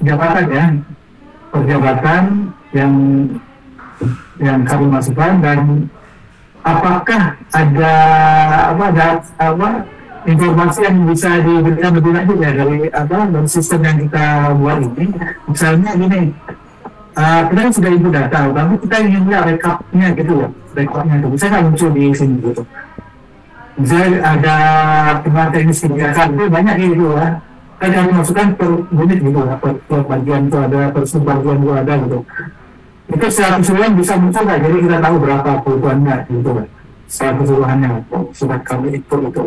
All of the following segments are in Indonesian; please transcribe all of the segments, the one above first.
jabatan ya, perjabatan yang kami masukkan, dan apakah ada apa informasi yang bisa diberikan lebih lanjut ya dari sistem yang kita buat ini. Misalnya gini, kita kan sudah input data, tapi kita ingin lihat rekapnya gitu ya, rekapnya itu bisa nggak muncul di sini gitu. Misalnya ada teman teknis kebijakan itu banyak gitu ya, kan kami masukkan per unit gitu ya, per bagian itu ada, per subbagian itu ada gitu. Itu secara keseluruhan bisa muncul nggak, jadi kita tahu berapa kebutuhannya gitu kan, secara keseluruhannya sudah kami input itu.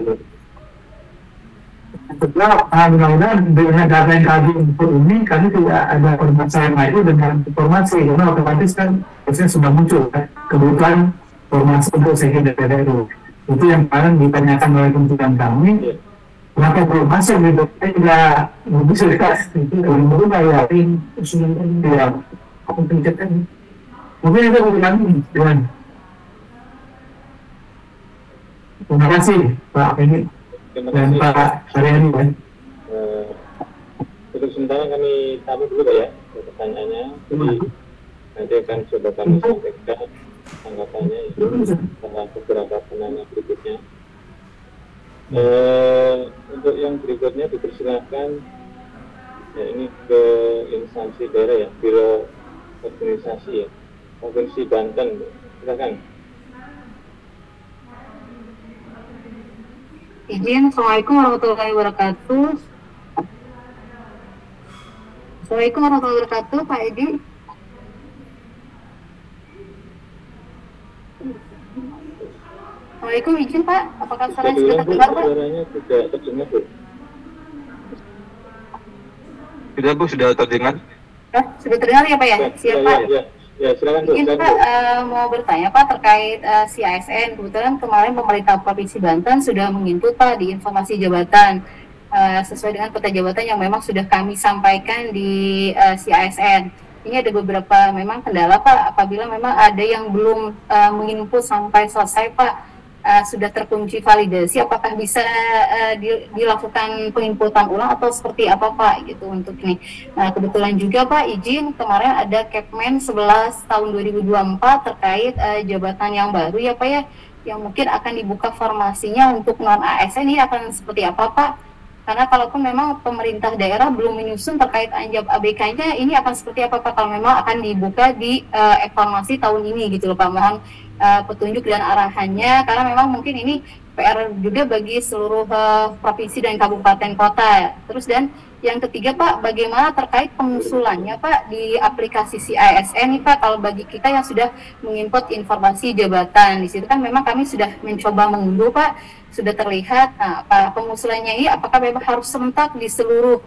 Setelah mudah-mudahan dengan data yang kami input ini, kami tidak ada permasalahan lagi dengan informasi, karena otomatis kan biasanya sudah muncul kan kebutuhan informasi untuk segi data itu. Itu yang kemarin ditanyakan oleh kementerian kami, kenapa belum masuk gitu, tidak bisa dikasih itu belum bayarin usulan yang aku pinjatkan. Mungkin itu bagi kami dengan terima kasih Pak ini dan Pak Haryani ya. Untuk sementara kami tahu dulu Pak ya pertanyaannya, jadi nanti akan coba kami sampaikan tanggapannya setelah beberapa penanya berikutnya. Untuk yang berikutnya dipersilakan ya, ini ke instansi daerah ya, Biro Organisasi ya, Provinsi Banten, silakan. Izin, Assalamualaikum warahmatullahi wabarakatuh. Assalamualaikum warahmatullahi wabarakatuh, Pak Edi. Assalamualaikum, izin Pak, apakah suara sudah terdengar Pak? Suaranya tidak terdengar Bu. Sudah Bu, sudah terdengar. Sudah terdengar ya Pak ya? Siap Pak. Ya, silakan Bu. Izin Pak, mau bertanya Pak terkait CASN. Kebetulan kemarin pemerintah Provinsi Banten sudah menginput Pak di informasi jabatan sesuai dengan peta jabatan yang memang sudah kami sampaikan di CASN. Ini ada beberapa memang kendala Pak, apabila memang ada yang belum menginput sampai selesai Pak, sudah terkunci validasi, apakah bisa dilakukan penginputan ulang atau seperti apa Pak gitu untuk ini. Nah kebetulan juga Pak izin kemarin ada Kepmen 11 tahun 2024 terkait jabatan yang baru ya Pak ya, yang mungkin akan dibuka formasinya untuk non ASN, ini akan seperti apa Pak? Karena kalaupun memang pemerintah daerah belum menyusun terkait anjab ABK-nya, ini akan seperti apa Pak kalau memang akan dibuka di informasi tahun ini gitu loh Pak. Mohon petunjuk dan arahannya, karena memang mungkin ini PR juga bagi seluruh provinsi dan kabupaten kota. Terus dan yang ketiga Pak, bagaimana terkait pengusulannya Pak di aplikasi CISN nih Pak, kalau bagi kita yang sudah menginput informasi jabatan, di situ kan memang kami sudah mencoba mengunduh Pak, sudah terlihat. Nah, pengusulannya ini apakah memang harus serentak di seluruh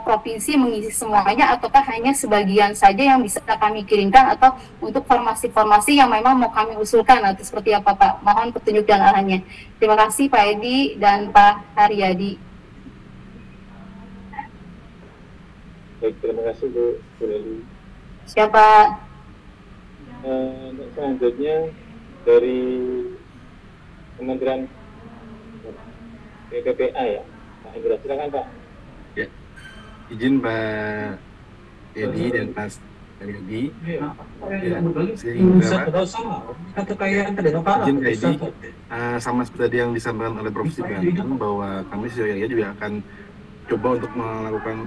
provinsi mengisi semuanya, ataukah hanya sebagian saja yang bisa kami kirimkan, atau untuk formasi-formasi yang memang mau kami usulkan, atau seperti apa Pak? Mohon petunjuk dan arahannya. Terima kasih Pak Edi dan Pak Haryadi. Baik, terima kasih Bu Leli. Siapa? Selanjutnya dari Kementerian PPPA ya, Pak Indra, silakan Pak. Ya, izin Pak Edi dan Mas Haryadi. Ya, sehingga Pak, izin Edi, sama seperti tadi yang disampaikan oleh Prof. Banten, bahwa kami sejauh juga akan coba untuk melakukan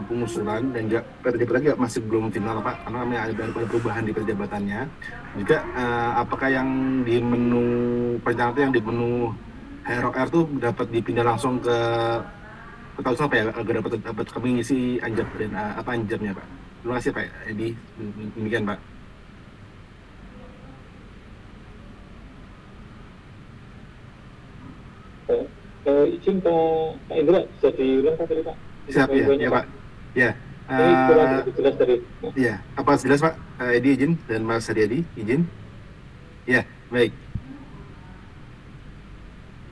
pengusulan, dan juga peta juga masih belum final Pak, karena kami ada perubahan di pejabatannya. Juga apakah yang di menu perencanaan itu, yang di menu HROR itu dapat dipindah langsung ke peta usaha Pak ya, agar dapat kami ngisi anjab dan apa anjabnya Pak. Terima kasih Pak Edi, demikian Pak. Izin Pak Indra, bisa diulang Pak tadi Pak? Siap ya Pak. Ya. Ini kurang lebih jelas tadi. Iya, apa jelas Pak? Edi izin dan Mas Haryadi izin. Ya, baik.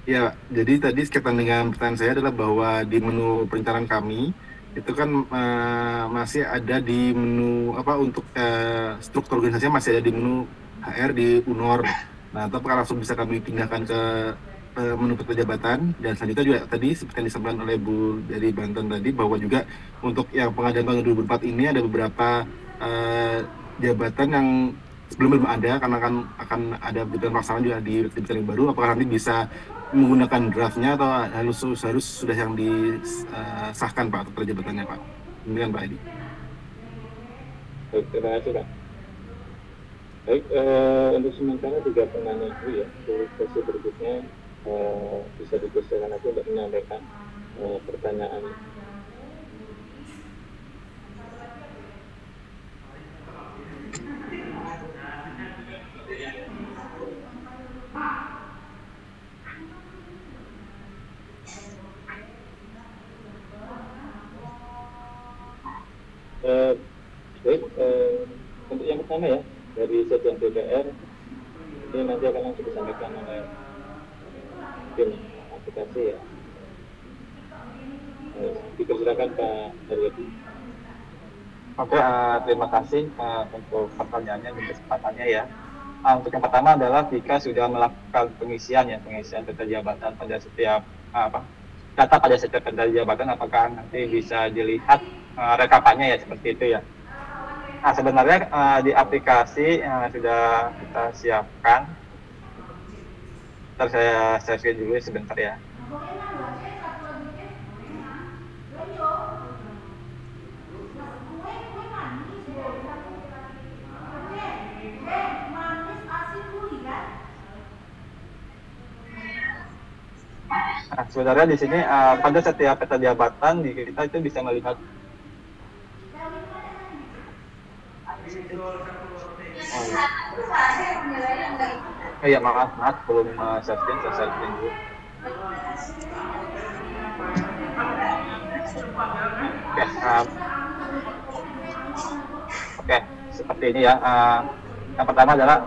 Ya, jadi tadi sekaitan dengan pertanyaan saya adalah bahwa di menu perencanaan kami itu kan masih ada di menu apa untuk struktur organisasinya masih ada di menu HR di UNOR. Nah, tapi langsung bisa kami pindahkan ke menuntut jabatan. Dan selanjutnya juga tadi seperti yang disampaikan oleh Bu dari Banten tadi, bahwa juga untuk yang pengadaan tahun 2004 ini ada beberapa jabatan yang belum ada, karena akan ada jabatan pelaksanaan juga di jabatan yang baru. Apakah nanti bisa menggunakan draftnya atau harus sudah yang disahkan Pak untuk jabatannya Pak? Demikian Pak Edi. Baik, terima kasih Pak. Baik, untuk sementara 3 penanya itu ya, sesi berikutnya bisa dipersilakan aku untuk menyampaikan pertanyaan. Baik, untuk yang pertama ya, dari Sekjen DPR, ini nanti akan langsung disampaikan oleh tim aplikasi ya. Dipersilakan Pak Haryadi. Oke, terima kasih untuk pertanyaannya dan kesempatannya ya. Untuk yang pertama adalah jika sudah melakukan pengisian peta jabatan pada setiap data pada setiap peta jabatan, apakah nanti bisa dilihat rekapannya ya, seperti itu ya. Nah, sebenarnya di aplikasi sudah kita siapkan. Ntar saya share dulu sebentar ya. Nah, sebenarnya di sini pada setiap peta jabatan di kita itu bisa melihat iya maaf belum saya screen dulu. Oke, seperti ini ya. Yang pertama adalah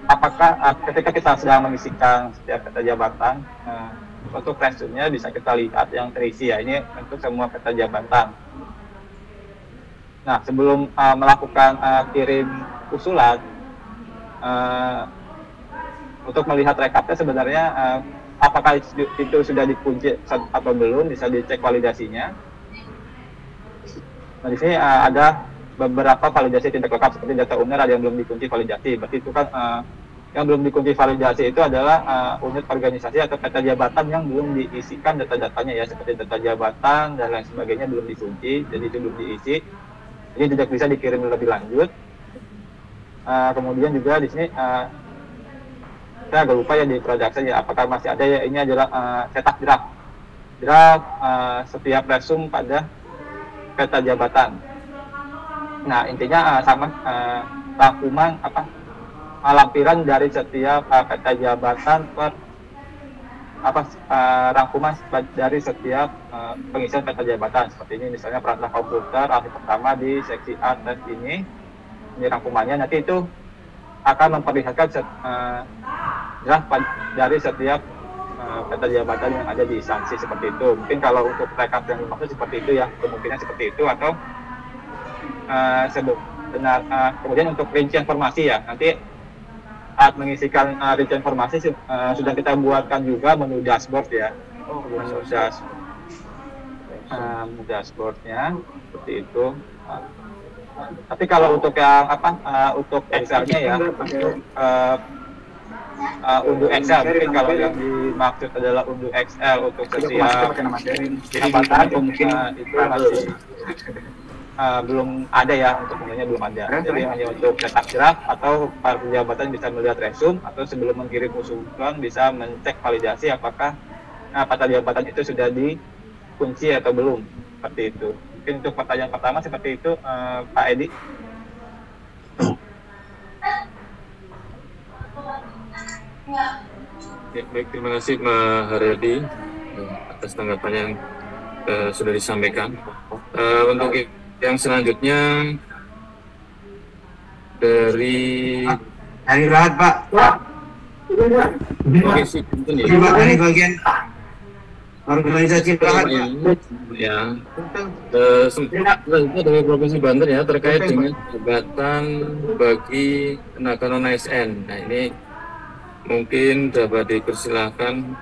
apakah ketika kita sedang mengisikan setiap peta jabatan, untuk resume-nya bisa kita lihat yang terisi ya. Ini untuk semua peta jabatan. Nah, sebelum melakukan kirim usulan, untuk melihat rekapnya sebenarnya apakah itu sudah dikunci atau belum, bisa dicek validasinya. Nah, di sini ada beberapa validasi tidak lengkap seperti data owner, ada yang belum dikunci validasi. Berarti itu kan yang belum dikunci validasi itu adalah unit organisasi atau peta jabatan yang belum diisikan data-datanya ya, seperti data jabatan dan lain sebagainya belum dikunci, jadi itu belum diisi. Jadi tidak bisa dikirim lebih lanjut. Kemudian juga di sini saya agak lupa ya di production ya, apakah masih ada ya, ini adalah cetak draft setiap resume pada peta jabatan. Nah, intinya sama rangkuman lampiran dari setiap peta jabatan per rangkuman dari setiap pengisian peta jabatan. Seperti ini misalnya perangkat komputer, ahli pertama di seksi A tes ini rangkumannya. Nanti itu akan memperlihatkan draft dari setiap peta jabatan yang ada di instansi, seperti itu. Mungkin kalau untuk rekap yang dimaksud seperti itu ya, kemungkinan seperti itu. Atau kemudian untuk rinci informasi ya, nanti saat mengisikan rinci informasi sudah kita buatkan juga menu dashboard ya, menu dashboardnya seperti itu. Tapi kalau untuk yang untuk Excel-nya ya, unduh Excel, mungkin kalau yang dimaksud adalah unduh Excel untuk setiap jabatan, mungkin itu masih belum ada ya, untuk umumnya belum ada. Jadi hanya untuk cetak draft atau para jabatan bisa melihat resume, atau sebelum mengirim usulan bisa mencek validasi apakah peta jabatan itu sudah dikunci atau belum, seperti itu. Mungkin untuk pertanyaan pertama seperti itu, Pak Edi. Ya, baik, terima kasih Pak Haryadi atas tanggapan yang sudah disampaikan. Untuk yang selanjutnya dari Rahat Pak. Profesi Banten ya. Dari bagian organisasi Rahat ya. Selanjutnya dari Provinsi Banten ya, terkait dengan jabatan bagi tenaga non ASN. Nah, ini Mungkin dapat dipersilakan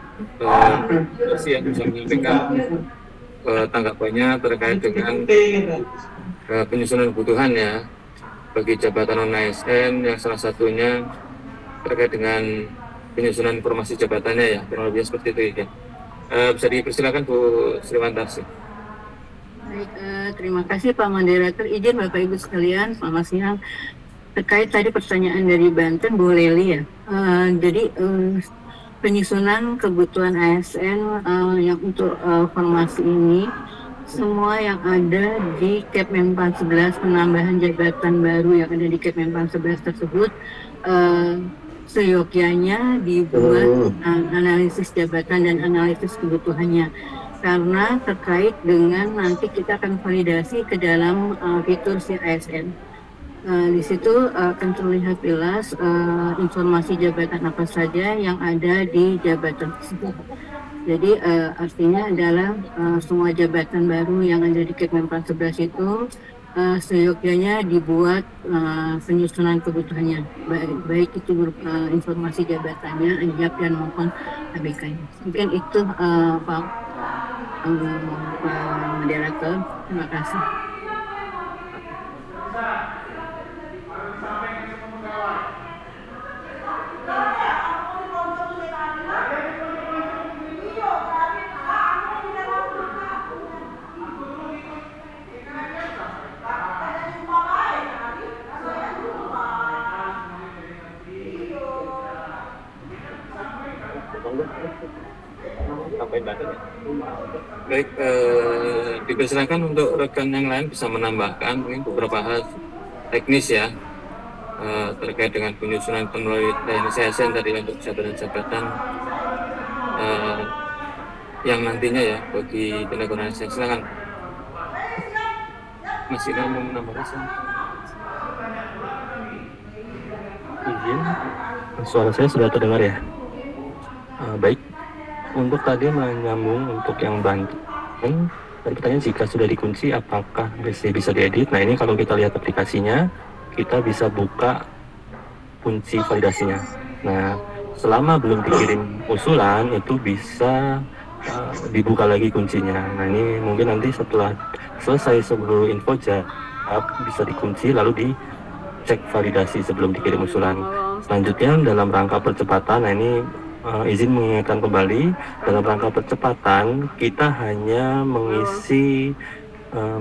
yang bisa menyampaikan tanggapannya terkait dengan penyusunan kebutuhan ya bagi jabatan non-ASN yang salah satunya terkait dengan penyusunan informasi jabatannya ya, kurang lebih seperti itu ya. Bisa dipersilakan Bu Sriwantarsi. Baik, terima kasih Pak Moderator. Izin Bapak Ibu sekalian, selamat siang. Terkait tadi pertanyaan dari Banten, Bu Leli ya. Jadi penyusunan kebutuhan ASN yang untuk formasi ini, semua yang ada di Kepmenpan 11, penambahan jabatan baru yang ada di Kepmenpan 11 tersebut, seyogyanya dibuat analisis jabatan dan analisis kebutuhannya. Karena terkait dengan nanti kita akan validasi ke dalam fitur si ASN. Di situ akan terlihat jelas informasi jabatan apa saja yang ada di jabatan tersebut. Jadi artinya adalah semua jabatan baru yang ada di Kepmenpan 11 itu seyogyanya dibuat penyusunan kebutuhannya, baik itu berupa informasi jabatannya, ANJAP dan maupun ABK-nya. Mungkin itu Pak Moderator. Terima kasih. Baik, dipersilakan untuk rekan yang lain bisa menambahkan mungkin beberapa hal teknis ya terkait dengan penyusunan penelitian ASN tadi untuk jabatan-jabatan yang nantinya ya bagi tenaga ASN. Silakan. Masih mau menambahkan? Izin, suara saya sudah terdengar ya. Baik, untuk tadi menyambung untuk yang Banten, tadi pertanyaan jika sudah dikunci apakah bisa diedit. Nah ini kalau kita lihat aplikasinya, kita bisa buka kunci validasinya. Nah selama belum dikirim usulan itu bisa dibuka lagi kuncinya. Nah ini mungkin nanti setelah selesai seluruh info bisa dikunci lalu dicek validasi sebelum dikirim usulan. Selanjutnya dalam rangka percepatan, nah ini izin mengingatkan kembali, dalam rangka percepatan kita hanya mengisi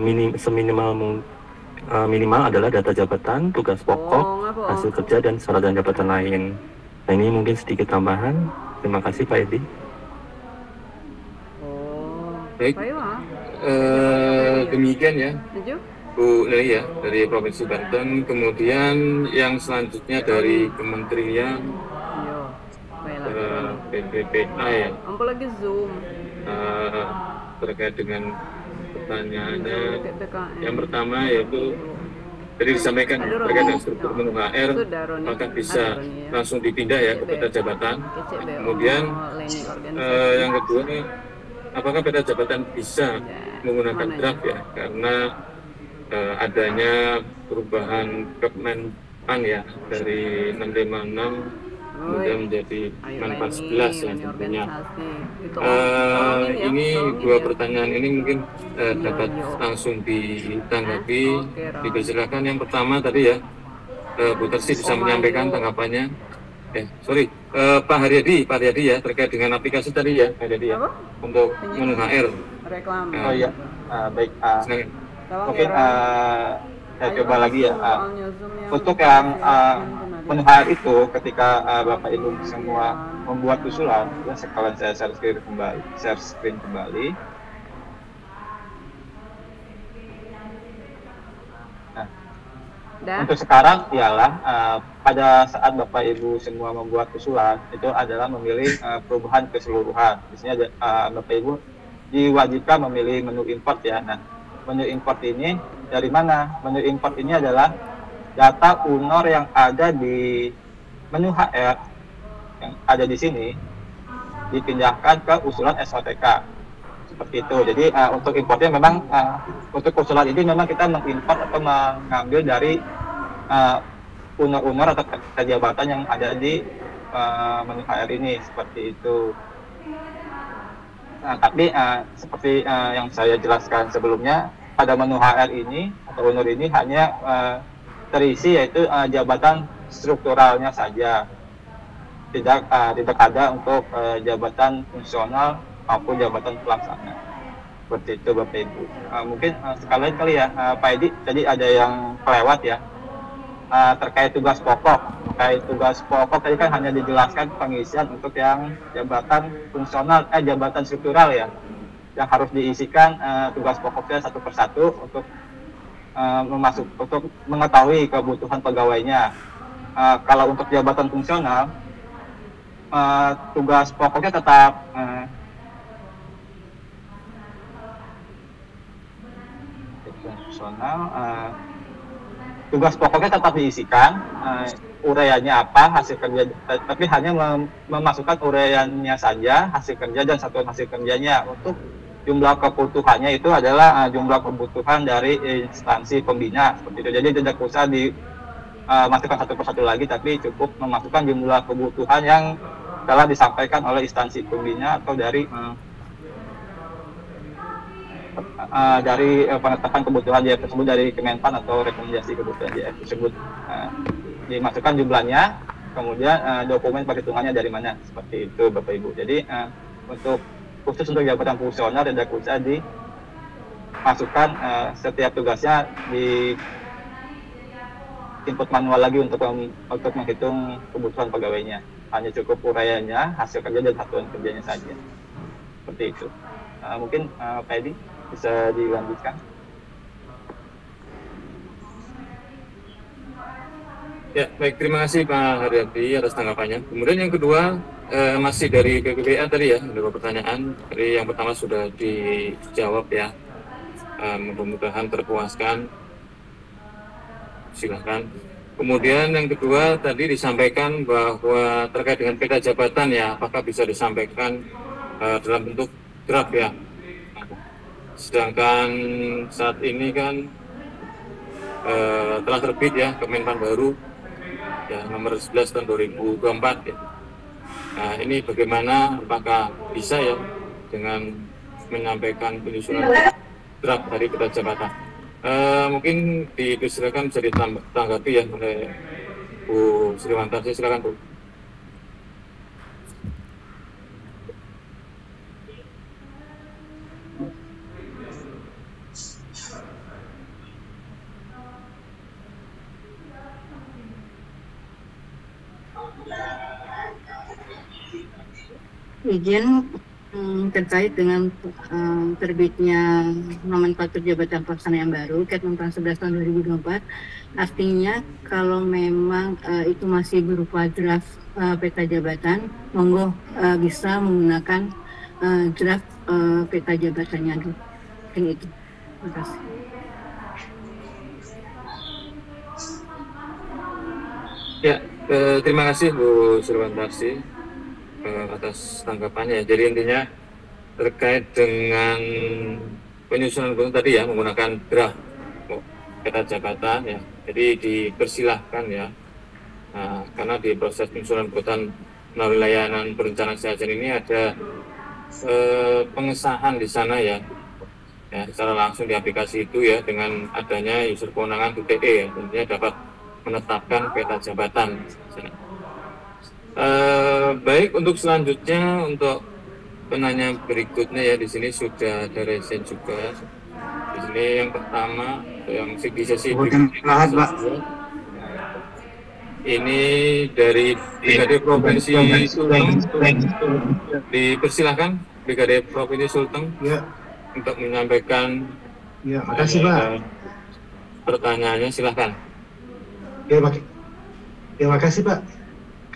minimal adalah data jabatan, tugas pokok, hasil kerja, dan syarat dan jabatan lain. Nah ini mungkin sedikit tambahan. Terima kasih Pak Edi. Baik, demikian ya Bu Leli ya dari Provinsi Banten. Kemudian yang selanjutnya dari Kementerian PPPA ya. Apalagi Zoom. Terkait dengan pertanyaannya, yang pertama yaitu tadi disampaikan terkait dengan struktur menu HR, maka bisa langsung dipindah ya ke peta jabatan. Kemudian yang kedua nih, apakah peta jabatan bisa menggunakan draft ya, karena adanya perubahan Kepmenpan ya dari 656 kemudian menjadi 611 ya tentunya. Ini dua pertanyaan ini mungkin dapat langsung ditanggapi. Dipersilakan yang pertama tadi ya, Bu Tersi bisa menyampaikan tanggapannya. Pak Haryadi ya terkait dengan aplikasi tadi ya, Pak Haryadi ya, untuk menu HR. Oh iya, baik. Mungkin saya coba lagi ya. Untuk yang menu HR itu ketika Bapak Ibu semua membuat usulan, ya sekalian saya share screen kembali. Nah, untuk sekarang ialah pada saat Bapak Ibu semua membuat usulan itu adalah memilih perubahan keseluruhan. Biasanya Bapak Ibu diwajibkan memilih menu import ya. Nah, menu import ini dari mana? Menu import ini adalah data UNOR yang ada di menu HR yang ada di sini dipindahkan ke usulan SOTK seperti itu. Jadi untuk importnya memang untuk usulan ini memang kita mengimport atau mengambil dari UNOR-UNOR atau jabatan yang ada di menu HR ini seperti itu. Nah, tapi seperti yang saya jelaskan sebelumnya, pada menu HR ini atau UNUR ini hanya terisi yaitu jabatan strukturalnya saja, tidak ada untuk jabatan fungsional maupun jabatan pelaksana. Seperti itu Bapak Ibu. Mungkin sekalian kali ya Pak Edi, tadi ada yang kelewat ya, terkait tugas pokok. Terkait tugas pokok tadi kan hanya dijelaskan pengisian untuk yang jabatan fungsional, jabatan struktural ya, yang harus diisikan tugas pokoknya satu persatu untuk untuk mengetahui kebutuhan pegawainya. Kalau untuk jabatan fungsional, tugas pokoknya tetap tugas pokoknya tetap diisikan, uraiannya apa, hasil kerja, tapi hanya memasukkan uraiannya saja, hasil kerja dan satuan hasil kerjanya. Untuk jumlah kebutuhannya itu adalah jumlah kebutuhan dari instansi pembina seperti itu. Jadi tidak usah dimasukkan satu persatu lagi, tapi cukup memasukkan jumlah kebutuhan yang telah disampaikan oleh instansi pembina atau dari penetapan kebutuhan DF tersebut dari Kemenpan atau rekomendasi kebutuhan DF tersebut. Dimasukkan jumlahnya, kemudian dokumen perhitungannya dari mana, seperti itu Bapak Ibu. Jadi khusus untuk jabatan fungsional tidak usah dimasukkan setiap tugasnya di input manual lagi untuk menghitung kebutuhan pegawainya. Hanya cukup uraiannya, hasil kerja dan satuan kerjanya saja. Seperti itu. Mungkin Pak Edi bisa dilanjutkan. Ya, baik, terima kasih Pak Haryadi atas tanggapannya. Kemudian yang kedua, masih dari BPPA tadi ya, ada beberapa pertanyaan. Dari yang pertama sudah dijawab ya, mudah-mudahan terpuaskan. Silahkan. Kemudian yang kedua tadi disampaikan bahwa terkait dengan peta jabatan ya, apakah bisa disampaikan dalam bentuk draft ya. Sedangkan saat ini kan telah terbit ya Kemenpan baru ya nomor 11 tahun 2024 ya. Nah ini bagaimana, apakah bisa ya dengan menyampaikan penyusunan draft dari peta jabatan? Mungkin dipersilakan bisa ditanggapi ya oleh Bu Sriwantarsi, silakan Bu. Izin terkait dengan terbitnya nomenklatur jabatan pelaksana yang baru Kemenpan 11 tahun 2024, artinya kalau memang itu masih berupa draft peta jabatan, monggo bisa menggunakan draft peta jabatannya dulu. Mungkin itu. Terima kasih. Ya, terima kasih Bu Sriwantarsi atas tanggapannya. Jadi intinya terkait dengan penyusunan tadi ya, menggunakan draft peta jabatan ya. Jadi dipersilahkan ya, karena di proses penyusunan kebutuhan melalui layanan perencanaan kesehatan ini ada pengesahan di sana ya, secara langsung di aplikasi itu ya, dengan adanya user kewenangan UTE ya, tentunya dapat menetapkan peta jabatan. Baik, untuk selanjutnya untuk penanya berikutnya ya, di sini sudah ada resen juga. Di sini yang pertama yang di sesi ini dari Brigade Provinsi Sulteng. Dipersilahkan Brigade Provinsi Sulteng ya, untuk menyampaikan. Ya, makasih Pak. Pertanyaannya silahkan. Ya, terima kasih Pak.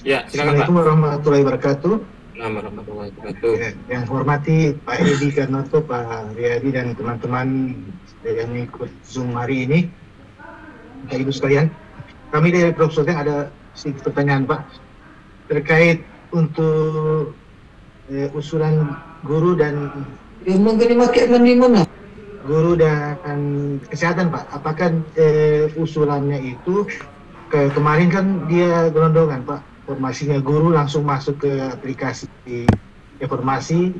Ya, silakan Pak. Assalamualaikum warahmatullahi wabarakatuh. Warahmatullahi wabarakatuh. Yang hormati Pak Edi Karnoto, Pak Haryadi dan teman-teman yang ikut Zoom hari ini. Bapak Ibu sekalian, kami dari Prof. Sulteng ada sedikit pertanyaan Pak terkait untuk usulan guru dan guru dan kesehatan Pak. Apakah usulannya itu kemarin kan dia gelondongan Pak, informasinya guru langsung masuk ke aplikasi informasi,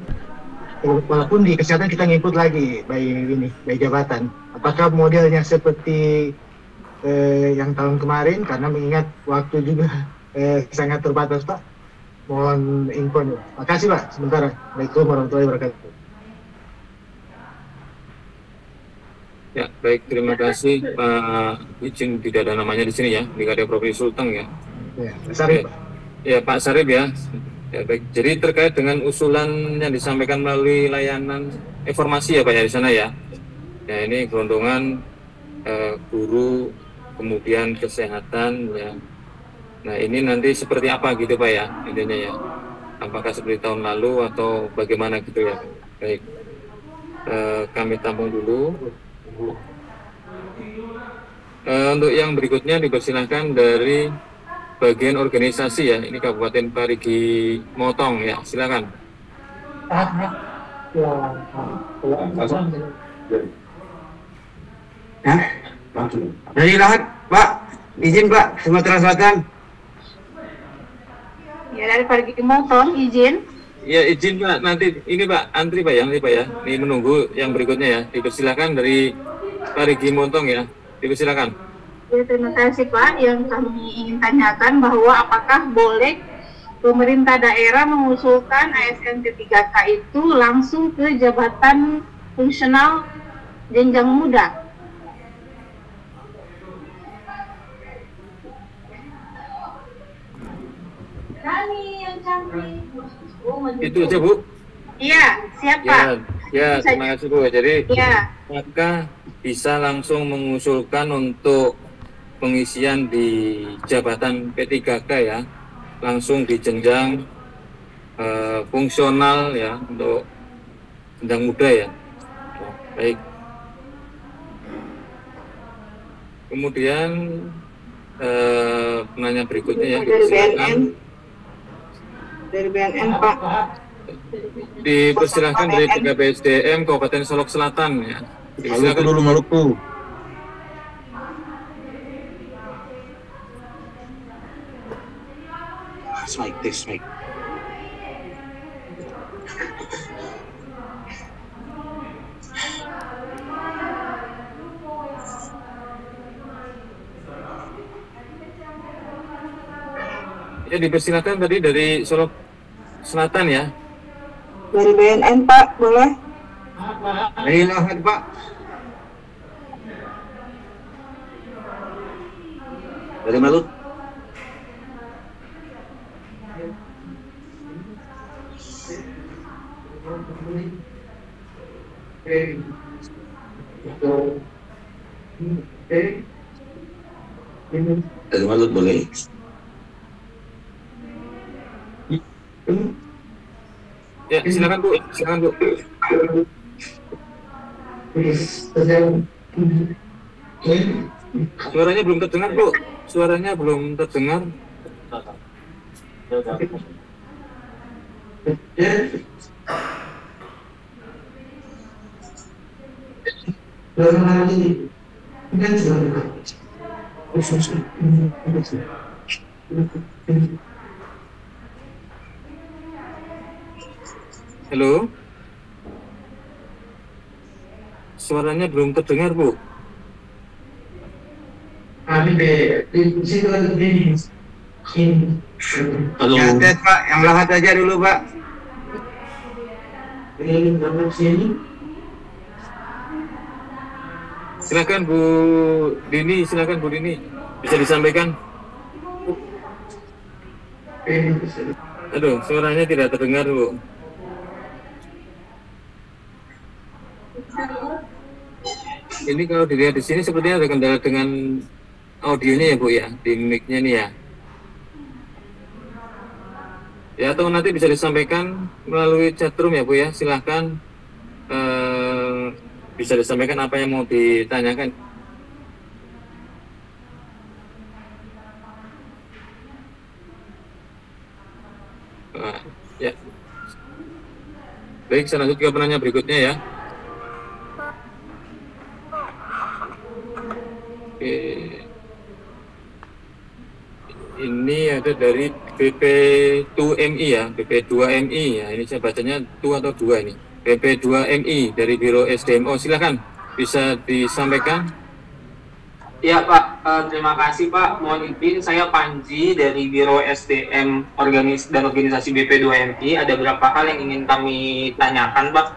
walaupun di kesehatan kita ngikut lagi by jabatan. Apakah modelnya seperti yang tahun kemarin, karena mengingat waktu juga sangat terbatas, Pak? Mohon infonya. Makasih, Pak. Sementara. Assalamualaikum warahmatullahi wabarakatuh. Ya, baik. Terima kasih, Pak. Izin tidak ada namanya di sini ya, di Kadep Provinsi Sulteng ya. Ya, Pak Sarip, Pak. Ya, Pak Sarip ya. Ya, baik. Jadi terkait dengan usulan yang disampaikan melalui layanan informasi ya, Pak ya, di sana ya. Ya, ini gelondongan guru, kemudian kesehatan ya. Nah, ini nanti seperti apa gitu Pak ya, intinya ya. Apakah seperti tahun lalu atau bagaimana gitu ya. Baik. Kami tampung dulu. Untuk yang berikutnya dipersilahkan dari bagian organisasi ya. Ini Kabupaten Parigi Motong ya. Silakan. Dari Lahat, Pak. Izin Pak, Sumatera Selatan. Ya, dari Parigi Motong, izin. Ya, izin Pak. Nanti ini Pak, antri Pak ya, nanti Pak ya. Ini menunggu yang berikutnya ya. Dipersilakan dari Parigi Motong ya. Dipersilakan. Ya, terima kasih Pak. Yang kami ingin tanyakan bahwa apakah boleh pemerintah daerah mengusulkan ASN P3K itu langsung ke jabatan fungsional jenjang muda? Itu aja Bu. Iya, siapa? Ya, terima kasih Bu. Jadi, ya, maka bisa langsung mengusulkan untuk pengisian di jabatan P3K ya, langsung di jenjang fungsional ya, untuk jenjang muda ya. Baik. Kemudian penanya berikutnya ya, dari BNN Pak. Dipersilahkan dari PKPSDM Kabupaten Solok Selatan ya. Maluku dulu, Maluku. This mic. Ya, dipersilakan tadi dari Solok Selatan ya. Dari BNN Pak, boleh? Dari Lahat, Pak. Dari Maluku. Dari Maluku boleh. Ya, silakan Bu. Silakan Bu. Suaranya belum terdengar Bu. Suaranya belum terdengar. Halo. Suaranya belum terdengar, Bu. Halo. Ya, tes Pak, yang Lahat aja dulu Pak. Silakan Bu Dini, silakan Bu Dini. Bisa disampaikan? Aduh, suaranya tidak terdengar, Bu. Ini kalau dilihat di sini sepertinya ada kendala dengan audionya ya Bu ya, di mic-nya nih ya. Ya, atau nanti bisa disampaikan melalui chatroom ya Bu ya, silahkan bisa disampaikan apa yang mau ditanyakan. Ya. Baik, saya lanjut ke penanya berikutnya ya. Ini ada dari BP2MI ya, BP2MI ya. Ini saya bacanya 2 atau 2 ini. BP2MI dari Biro SDMO. Silakan bisa disampaikan. Ya Pak, terima kasih Pak. Mohon izin, saya Panji dari Biro SDM dan Organisasi BP2MI. Ada beberapa hal yang ingin kami tanyakan Pak.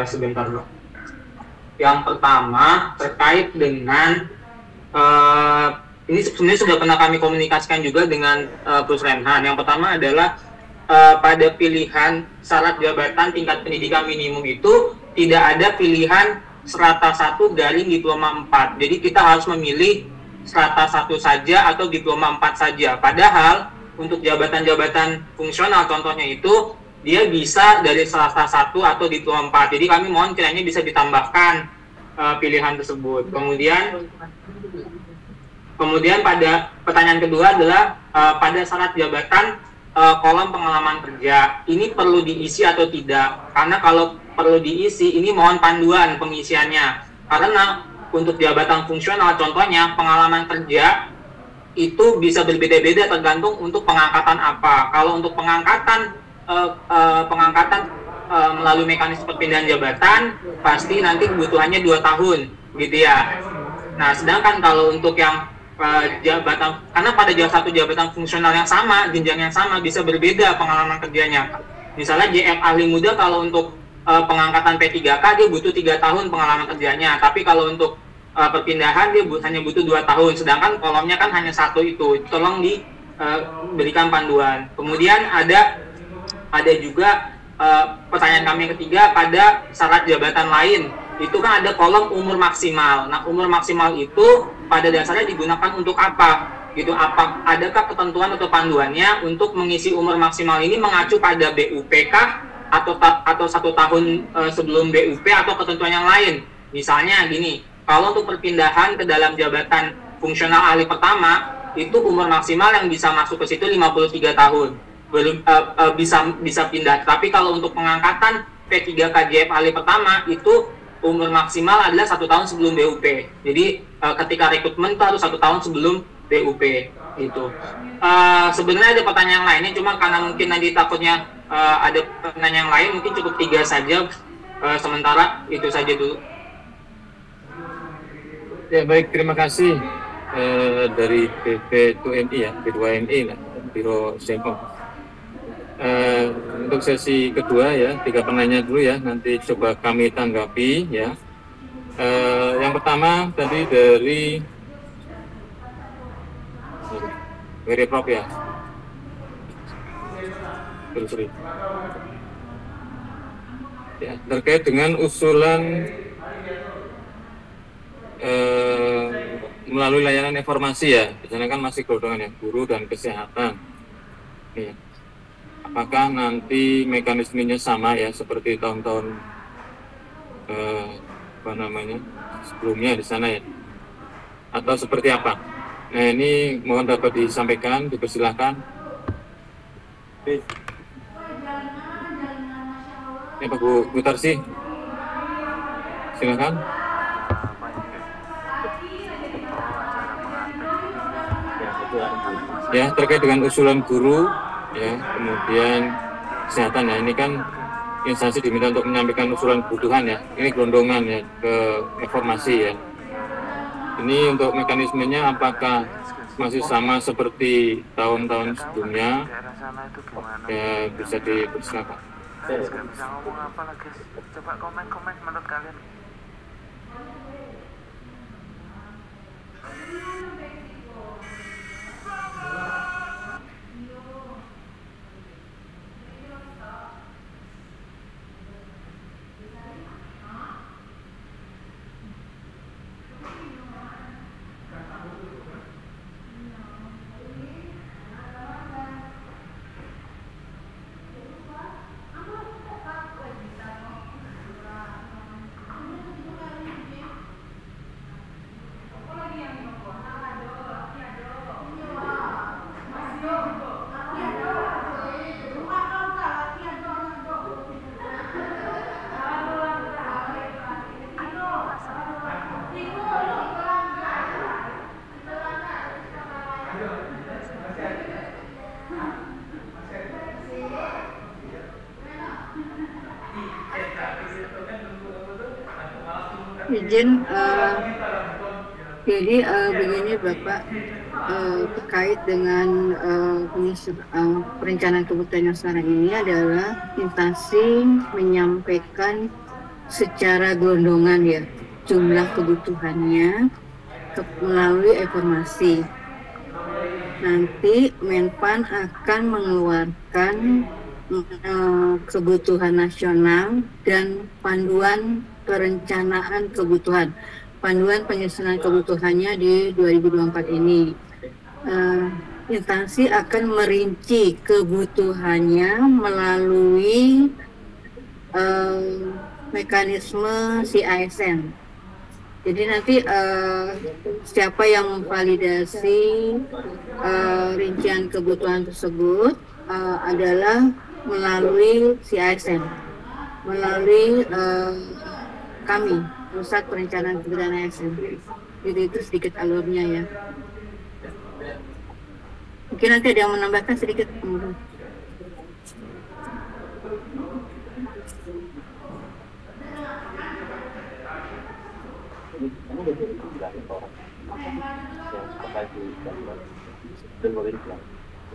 Sebentar Pak. Yang pertama terkait dengan ini sebenarnya sudah pernah kami komunikasikan juga dengan Pus Renhan. Yang pertama adalah pada pilihan syarat jabatan tingkat pendidikan minimum itu tidak ada pilihan strata 1 garing diploma 4. Jadi kita harus memilih strata 1 saja atau diploma 4 saja. Padahal untuk jabatan-jabatan fungsional contohnya itu dia bisa dari strata 1 atau diploma 4. Jadi kami mohon kiranya bisa ditambahkan pilihan tersebut. Kemudian pada pertanyaan kedua adalah pada syarat jabatan kolom pengalaman kerja ini perlu diisi atau tidak? Karena kalau perlu diisi ini mohon panduan pengisiannya. Karena untuk jabatan fungsional contohnya pengalaman kerja itu bisa berbeda-beda tergantung untuk pengangkatan apa. Kalau untuk pengangkatan melalui mekanisme perpindahan jabatan pasti nanti kebutuhannya 2 tahun gitu ya. Nah sedangkan kalau untuk yang jabatan, karena pada satu jabatan fungsional yang sama, jenjang yang sama bisa berbeda pengalaman kerjanya. Misalnya JF ahli muda kalau untuk pengangkatan P3K dia butuh 3 tahun pengalaman kerjanya, tapi kalau untuk perpindahan dia hanya butuh 2 tahun, sedangkan kolomnya kan hanya 1 itu. Tolong diberikan panduan. Kemudian ada juga pertanyaan kami yang ketiga pada syarat jabatan lain. Itu kan ada kolom umur maksimal. Nah, umur maksimal itu pada dasarnya digunakan untuk apa? Gitu, adakah ketentuan atau panduannya untuk mengisi umur maksimal ini mengacu pada BUPK atau 1 tahun sebelum BUP atau ketentuan yang lain? Misalnya gini, kalau untuk perpindahan ke dalam jabatan fungsional ahli pertama, itu umur maksimal yang bisa masuk ke situ 53 tahun. Belum bisa pindah. Tapi kalau untuk pengangkatan P3 KJF ahli pertama itu umur maksimal adalah 1 tahun sebelum BUP. Jadi ketika rekrutmen itu harus 1 tahun sebelum BUP itu. Sebenarnya ada pertanyaan lainnya, cuma karena mungkin nanti takutnya ada pertanyaan yang lain, mungkin cukup 3 saja. Sementara itu saja dulu. Ya baik, terima kasih dari BP2MI ya, B2MI lah, Biro SDMO. Untuk sesi kedua ya, 3 penanya dulu ya, nanti coba kami tanggapi ya. Yang pertama tadi dari Prof ya. Sorry. Ya, terkait dengan usulan melalui layanan informasi ya, di sana kan masih golongan ya, guru dan kesehatan. Ya. Apakah nanti mekanismenya sama ya seperti tahun-tahun sebelumnya di sana ya, atau seperti apa? Nah ini mohon dapat disampaikan, dipersilahkan. Ini Pak Bu Tarsi, silakan. Ya terkait dengan usulan guru. Ya, kemudian kesehatan ya, ini kan instansi diminta untuk menyampaikan usulan kebutuhan ya, ini gelondongan ya ke informasi ya. Ini untuk mekanismenya apakah masih sama seperti tahun-tahun sebelumnya? Ya bisa dipersilakan. Bisa ngomong apa lagi? Coba komen menurut kalian. Izin, jadi begini Bapak, terkait dengan perencanaan kebutuhan yang sekarang ini adalah instansi menyampaikan secara gelondongan ya jumlah kebutuhannya melalui informasi. Nanti Menpan akan mengeluarkan kebutuhan nasional dan panduan perencanaan kebutuhan, panduan penyusunan kebutuhannya di 2024 ini. Instansi akan merinci kebutuhannya melalui mekanisme CISN. Jadi nanti siapa yang memvalidasi rincian kebutuhan tersebut adalah melalui CISN, melalui kami, Pusat Perencanaan Kebutuhan ASN. Jadi itu sedikit alurnya ya. Mungkin nanti ada yang menambahkan sedikit.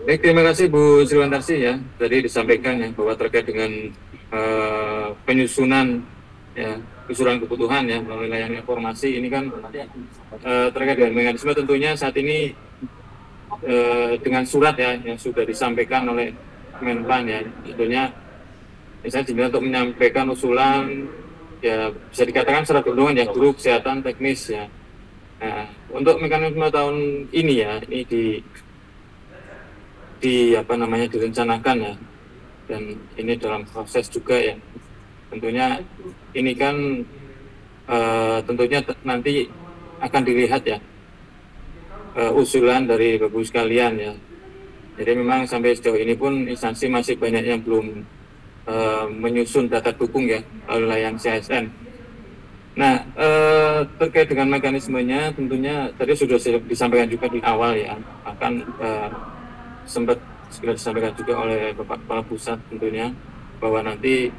Baik, terima kasih Bu Sriwandarsi ya. Tadi disampaikan ya bahwa terkait dengan penyusunan ya usulan kebutuhan ya melalui layanan informasi ini kan terkait dengan mekanisme tentunya saat ini dengan surat ya yang sudah disampaikan oleh Menpan ya tentunya misalnya diminta untuk menyampaikan usulan ya bisa dikatakan secara gelondongan ya guru kesehatan teknis ya. Nah, untuk mekanisme tahun ini ya ini direncanakan ya dan ini dalam proses juga ya tentunya ini kan tentunya nanti akan dilihat ya usulan dari Bapak Ibu sekalian ya. Jadi memang sampai sejauh ini pun instansi masih banyak yang belum menyusun data dukung ya oleh yang CSN. Nah terkait dengan mekanismenya tentunya tadi sudah disampaikan juga di awal ya akan sempat segera disampaikan juga oleh Bapak Kepala Pusat tentunya bahwa nanti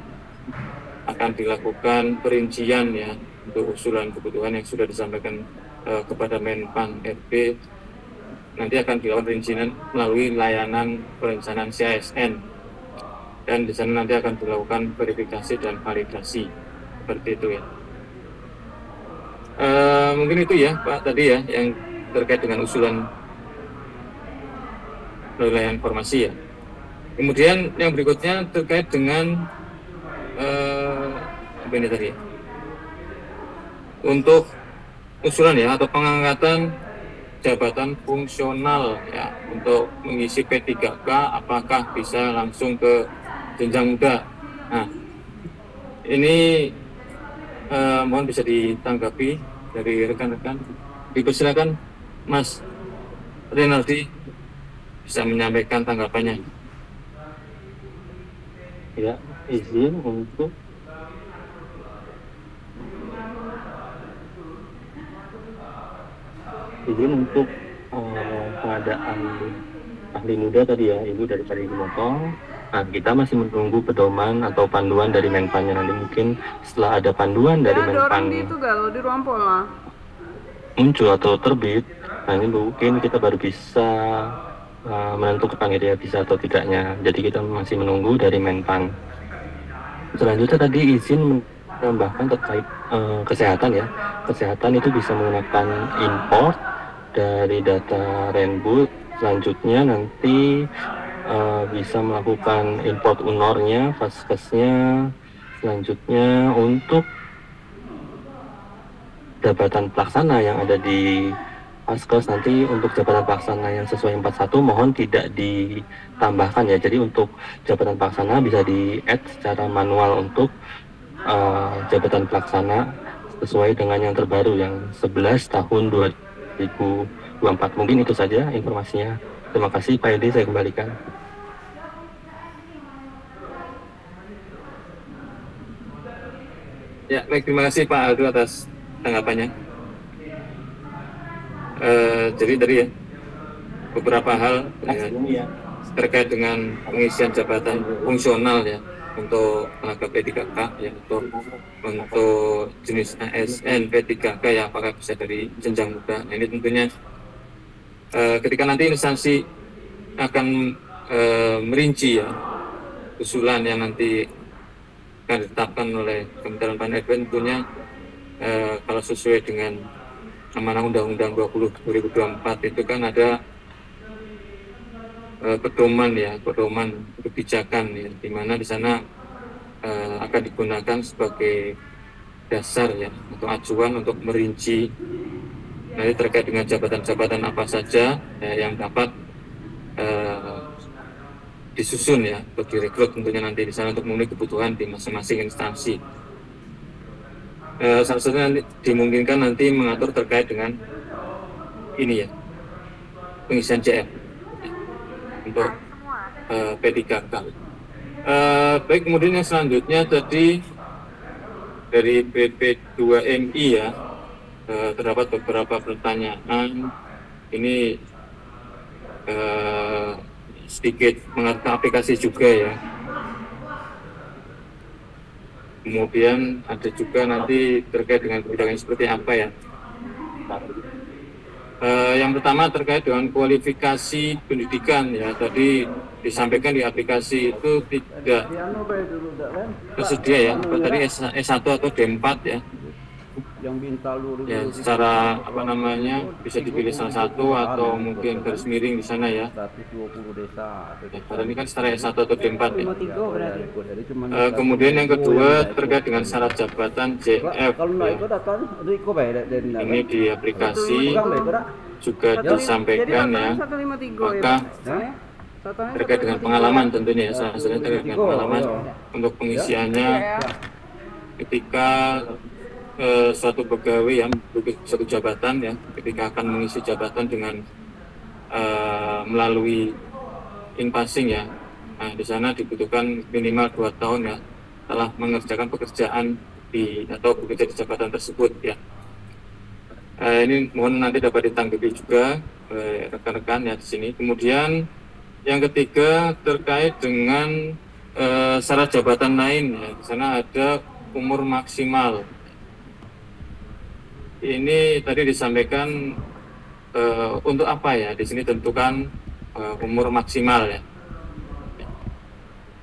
akan dilakukan perincian ya untuk usulan kebutuhan yang sudah disampaikan kepada Menpan RB nanti akan dilakukan perincian melalui layanan perencanaan CISN dan di sana nanti akan dilakukan verifikasi dan validasi seperti itu ya. Mungkin itu ya Pak tadi ya yang terkait dengan usulan layanan informasi ya. Kemudian yang berikutnya terkait dengan apa ini tadi ya? Untuk usulan ya atau pengangkatan jabatan fungsional ya untuk mengisi P3K apakah bisa langsung ke jenjang muda. Nah ini mohon bisa ditanggapi dari rekan-rekan. Dipersilakan Mas Renaldi bisa menyampaikan tanggapannya. Ya, izin untuk pengadaan ahli muda tadi ya, Ibu dari Ibu Motong. Nah, kita masih menunggu pedoman atau panduan dari Menpannya. Nanti mungkin setelah ada panduan dari Menpan itu galau di ruang pola muncul atau terbit, nah ini mungkin kita baru bisa menentukan gitu ya bisa atau tidaknya. Jadi kita masih menunggu dari Menpan. Selanjutnya tadi izin menambahkan terkait kesehatan ya. Kesehatan itu bisa menggunakan import dari data Renbud. Selanjutnya nanti bisa melakukan import UNOR-nya, Vaskesnya. Selanjutnya untuk jabatan pelaksana yang ada di Vaskes nanti untuk jabatan pelaksana yang sesuai 41 mohon tidak ditambahkan ya. Jadi untuk jabatan pelaksana bisa di-add secara manual untuk jabatan pelaksana sesuai dengan yang terbaru yang 11 tahun 2024. Mungkin itu saja informasinya. Terima kasih Pak Edi, saya kembalikan. Ya, baik, terima kasih Pak Aldo atas tanggapannya. Jadi tadi ya beberapa hal ya, terkait dengan pengisian jabatan fungsional ya untuk tenaga P3K ya, untuk jenis ASN P3K ya, apakah bisa dari jenjang muda. Nah, ini tentunya ketika nanti instansi akan merinci ya usulan yang nanti akan ditetapkan oleh Kementerian PAN-RB, tentunya kalau sesuai dengan amanah Undang-Undang 20 2024 itu kan ada pedoman kebijakan ya, di mana di sana akan digunakan sebagai dasar ya atau acuan untuk merinci nanti terkait dengan jabatan-jabatan apa saja ya, yang dapat disusun ya atau direkrut tentunya nanti di sana untuk memenuhi kebutuhan di masing-masing instansi. Salah satunya nanti dimungkinkan nanti mengatur terkait dengan ini ya, pengisian CF untuk P3K. Baik, kemudian yang selanjutnya tadi dari BP2MI ya, terdapat beberapa pertanyaan. Ini sedikit mengenai aplikasi juga ya. Kemudian ada juga nanti terkait dengan kebijakan seperti apa ya. Yang pertama terkait dengan kualifikasi pendidikan ya, tadi disampaikan di aplikasi itu tidak tersedia ya, tadi S1 atau D4 ya. Ya, secara apa namanya bisa dipilih salah satu atau mungkin garis miring di sana ya. Ya, ini kan setara S1 atau D4 ya. Kemudian yang kedua terkait dengan syarat jabatan JF ya. Ini di aplikasi juga disampaikan ya, maka terkait dengan pengalaman tentunya ya, salah satunya terkait dengan pengalaman untuk pengisiannya ketika suatu pegawai yang suatu jabatan ya, ketika akan mengisi jabatan dengan melalui in-passing ya. Nah, di sana dibutuhkan minimal 2 tahun ya telah mengerjakan pekerjaan atau bekerja di jabatan tersebut ya. Ini mohon nanti dapat ditanggapi juga rekan-rekan ya di sini. Kemudian yang ketiga terkait dengan syarat jabatan lain ya, di sana ada umur maksimal. Ini tadi disampaikan untuk apa ya? Di sini tentukan umur maksimal ya.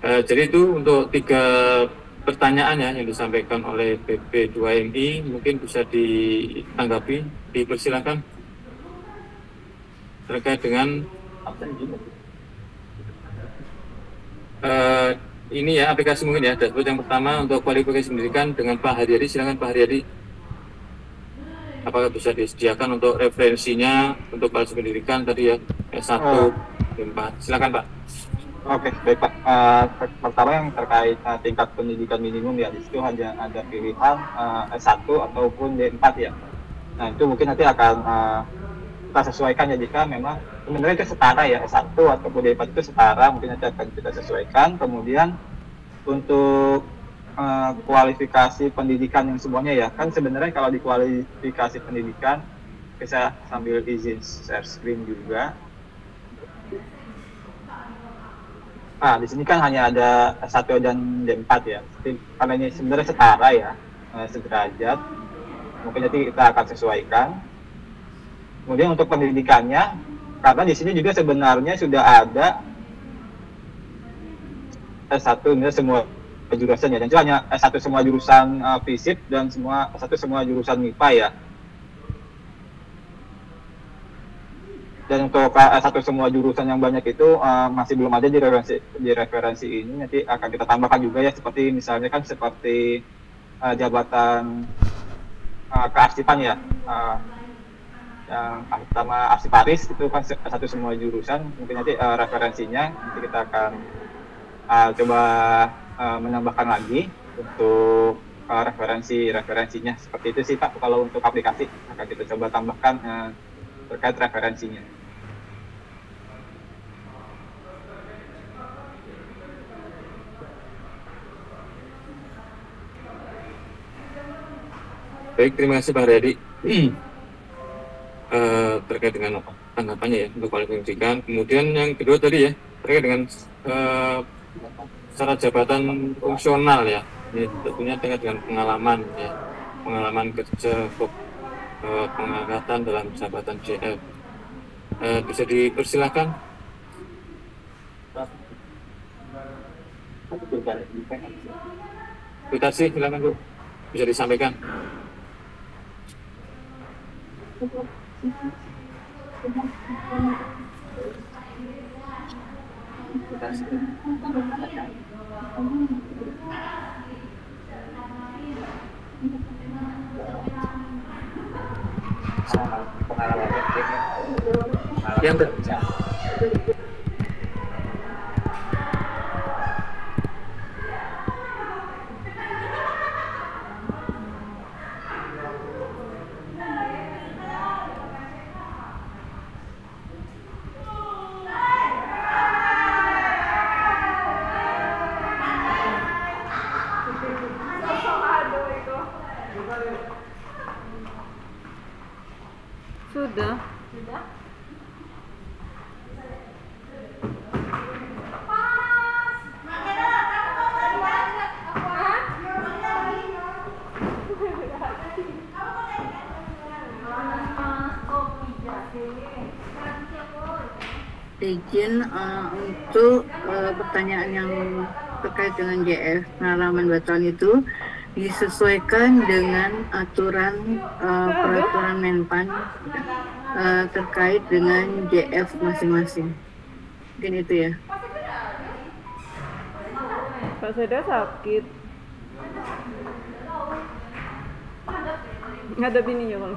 Jadi itu untuk 3 pertanyaan ya yang disampaikan oleh BP2MI, mungkin bisa ditanggapi, dipersilakan terkait dengan ini ya aplikasi mungkin ya. Dashboard yang pertama untuk kualifikasi pendidikan dengan Pak Haryadi, silakan Pak Haryadi. Apakah bisa disediakan untuk referensinya untuk kualifikasi pendidikan tadi ya S1, D4, silakan Pak. Oke, baik Pak. Pertama yang terkait tingkat pendidikan minimum ya, di situ hanya ada pilihan S1 ataupun D4 ya. Nah itu mungkin nanti akan kita sesuaikan ya, jika memang sebenarnya itu setara ya, S1 ataupun D4 itu setara, mungkin nanti akan kita sesuaikan. Kemudian untuk kualifikasi pendidikan yang semuanya ya, kan sebenarnya kalau di kualifikasi pendidikan bisa sambil izin share screen juga. Nah, di sini kan hanya ada S1 dan D4 ya. Karena ini sebenarnya setara ya, sederajat. Mungkin nanti kita akan sesuaikan. Kemudian untuk pendidikannya, karena di sini juga sebenarnya sudah ada S1 ini semua jurusan ya. Dan itu hanya S1 semua jurusan FISIP dan S1 semua jurusan MIPA ya. Dan untuk S1 semua jurusan yang banyak itu masih belum ada di referensi ini. Nanti akan kita tambahkan juga ya, seperti misalnya kan seperti jabatan kearsipan ya, yang pertama arsiparis itu kan S1 semua jurusan. Mungkin nanti referensinya nanti kita akan coba menambahkan lagi untuk referensinya. Seperti itu sih Pak, kalau untuk aplikasi akan kita coba tambahkan terkait referensinya. Baik, terima kasih Pak Haryadi. Terkait dengan tanggapannya ya untuk kualifikasi pendidikan. Kemudian yang kedua tadi ya terkait dengan syarat jabatan fungsional ya. Ini tentunya terkait dengan pengalaman ya, pengalaman kerja pengangkatan dalam jabatan JF. Bisa dipersilakan. Bu Tarsi, silakan Bu, bisa disampaikan. Yang Sudah. Izin untuk pertanyaan yang terkait dengan JF pengalaman 2 tahun itu disesuaikan dengan aturan peraturan Menpan terkait dengan JF masing-masing. Mungkin itu ya. Pak Seda sakit. Nggak ada bininya Bang.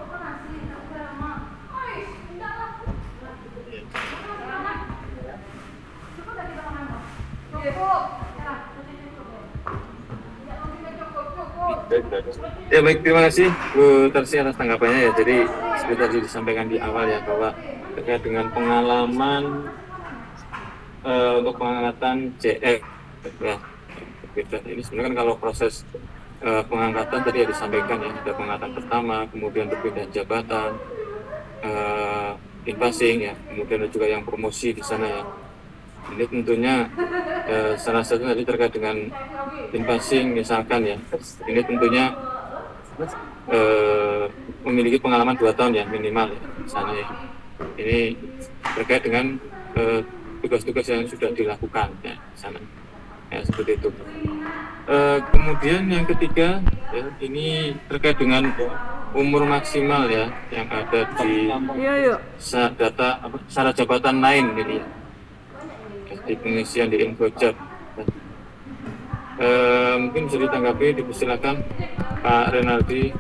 Ya baik, terima kasih Bu Tarsi atas tanggapannya ya. Jadi seperti tadi disampaikan di awal ya, bahwa terkait dengan pengalaman untuk pengangkatan JF ya, ini sebenarnya kan kalau proses pengangkatan tadi ya disampaikan ya, ada pengangkatan pertama, kemudian perpindahan jabatan, in-passing ya, kemudian ada juga yang promosi di sana ya. Ini tentunya salah satu tadi terkait dengan in-passing misalkan ya, ini tentunya memiliki pengalaman 2 tahun ya minimal ya di sana ya. Ini terkait dengan tugas-tugas yang sudah dilakukan ya di sana ya, seperti itu. Kemudian yang ketiga ya, ini terkait dengan umur maksimal ya yang ada di data syarat jabatan lain ini ya, di pengisian di Infojab. Mungkin bisa ditanggapi, dipersilakan Pak Renaldi.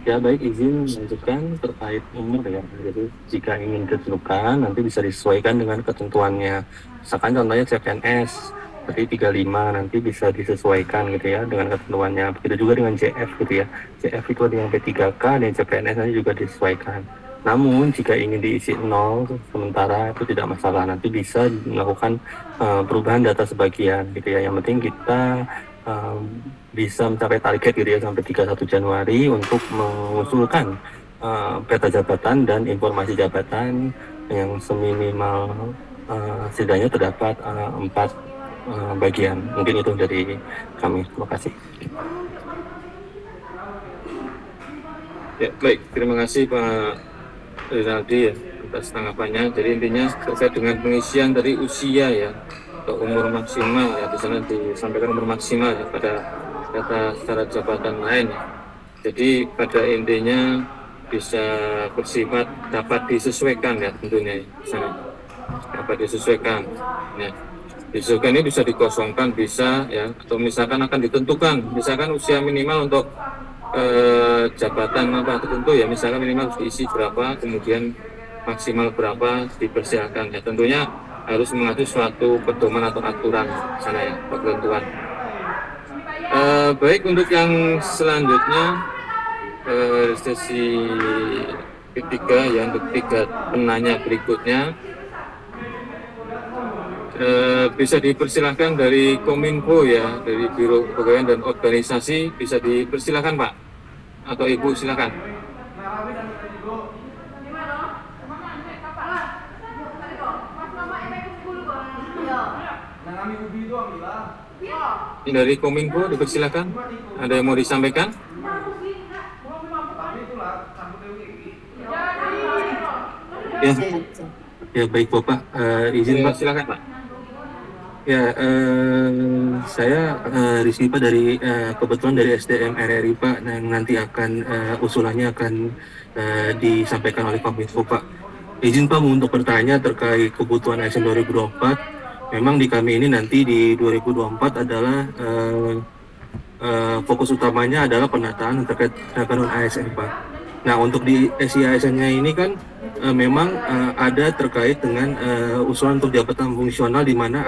Ya baik, izin melanjutkan terkait umur ya. Jadi jika ingin ditentukan nanti bisa disesuaikan dengan ketentuannya. Misalkan contohnya CPNS seperti 35 nanti bisa disesuaikan gitu ya dengan ketentuannya. Begitu juga dengan JF gitu ya. JF itu ada yang P3K dan CPNS nanti juga disesuaikan. Namun jika ingin diisi 0 sementara itu tidak masalah. Nanti bisa melakukan perubahan data sebagian gitu ya. Yang penting kita bisa mencapai target gitu ya sampai 31 Januari untuk mengusulkan peta jabatan dan informasi jabatan yang seminimal setidaknya terdapat 4 bagian. Mungkin itu dari kami. Terima kasih. Ya baik, terima kasih Pak Rinaldi ya atas tanggapannya. Jadi intinya terkait dengan pengisian dari usia ya, atau umur maksimal ya, di sana disampaikan umur maksimal ya pada data syarat jabatan lain ya. Jadi pada intinya bisa bersifat dapat disesuaikan ya tentunya di sana. Dapat disesuaikan ya. Disesuaikan ini bisa dikosongkan bisa ya, atau misalkan akan ditentukan misalkan usia minimal untuk jabatan apa tertentu ya, misalkan minimal harus diisi berapa, kemudian maksimal berapa dipersilakan ya. Tentunya harus mengatur suatu pedoman atau aturan sana ya, ketentuan. Baik, untuk yang selanjutnya sesi ketiga ya, untuk 3 penanya berikutnya bisa dipersilahkan dari Kominfo ya, dari Biro Kepegawaian dan Organisasi, bisa dipersilahkan Pak atau Ibu, silakan. Ini dari Kominfo, dipersilakan. Ada yang mau disampaikan? Ya baik Bapak, izin Pak. Silakan Pak. Ya, saya Rizky Pak dari kebetulan dari SDM RRI Pak, yang nanti akan usulannya akan disampaikan oleh Kominfo Pak. Izin Pak untuk bertanya terkait kebutuhan ASN 2024. Memang di kami ini nanti di 2024 adalah fokus utamanya adalah penataan terkait penegakan ASN Pak. Nah untuk di SIASN-nya ini kan memang ada terkait dengan usulan untuk jabatan fungsional, di mana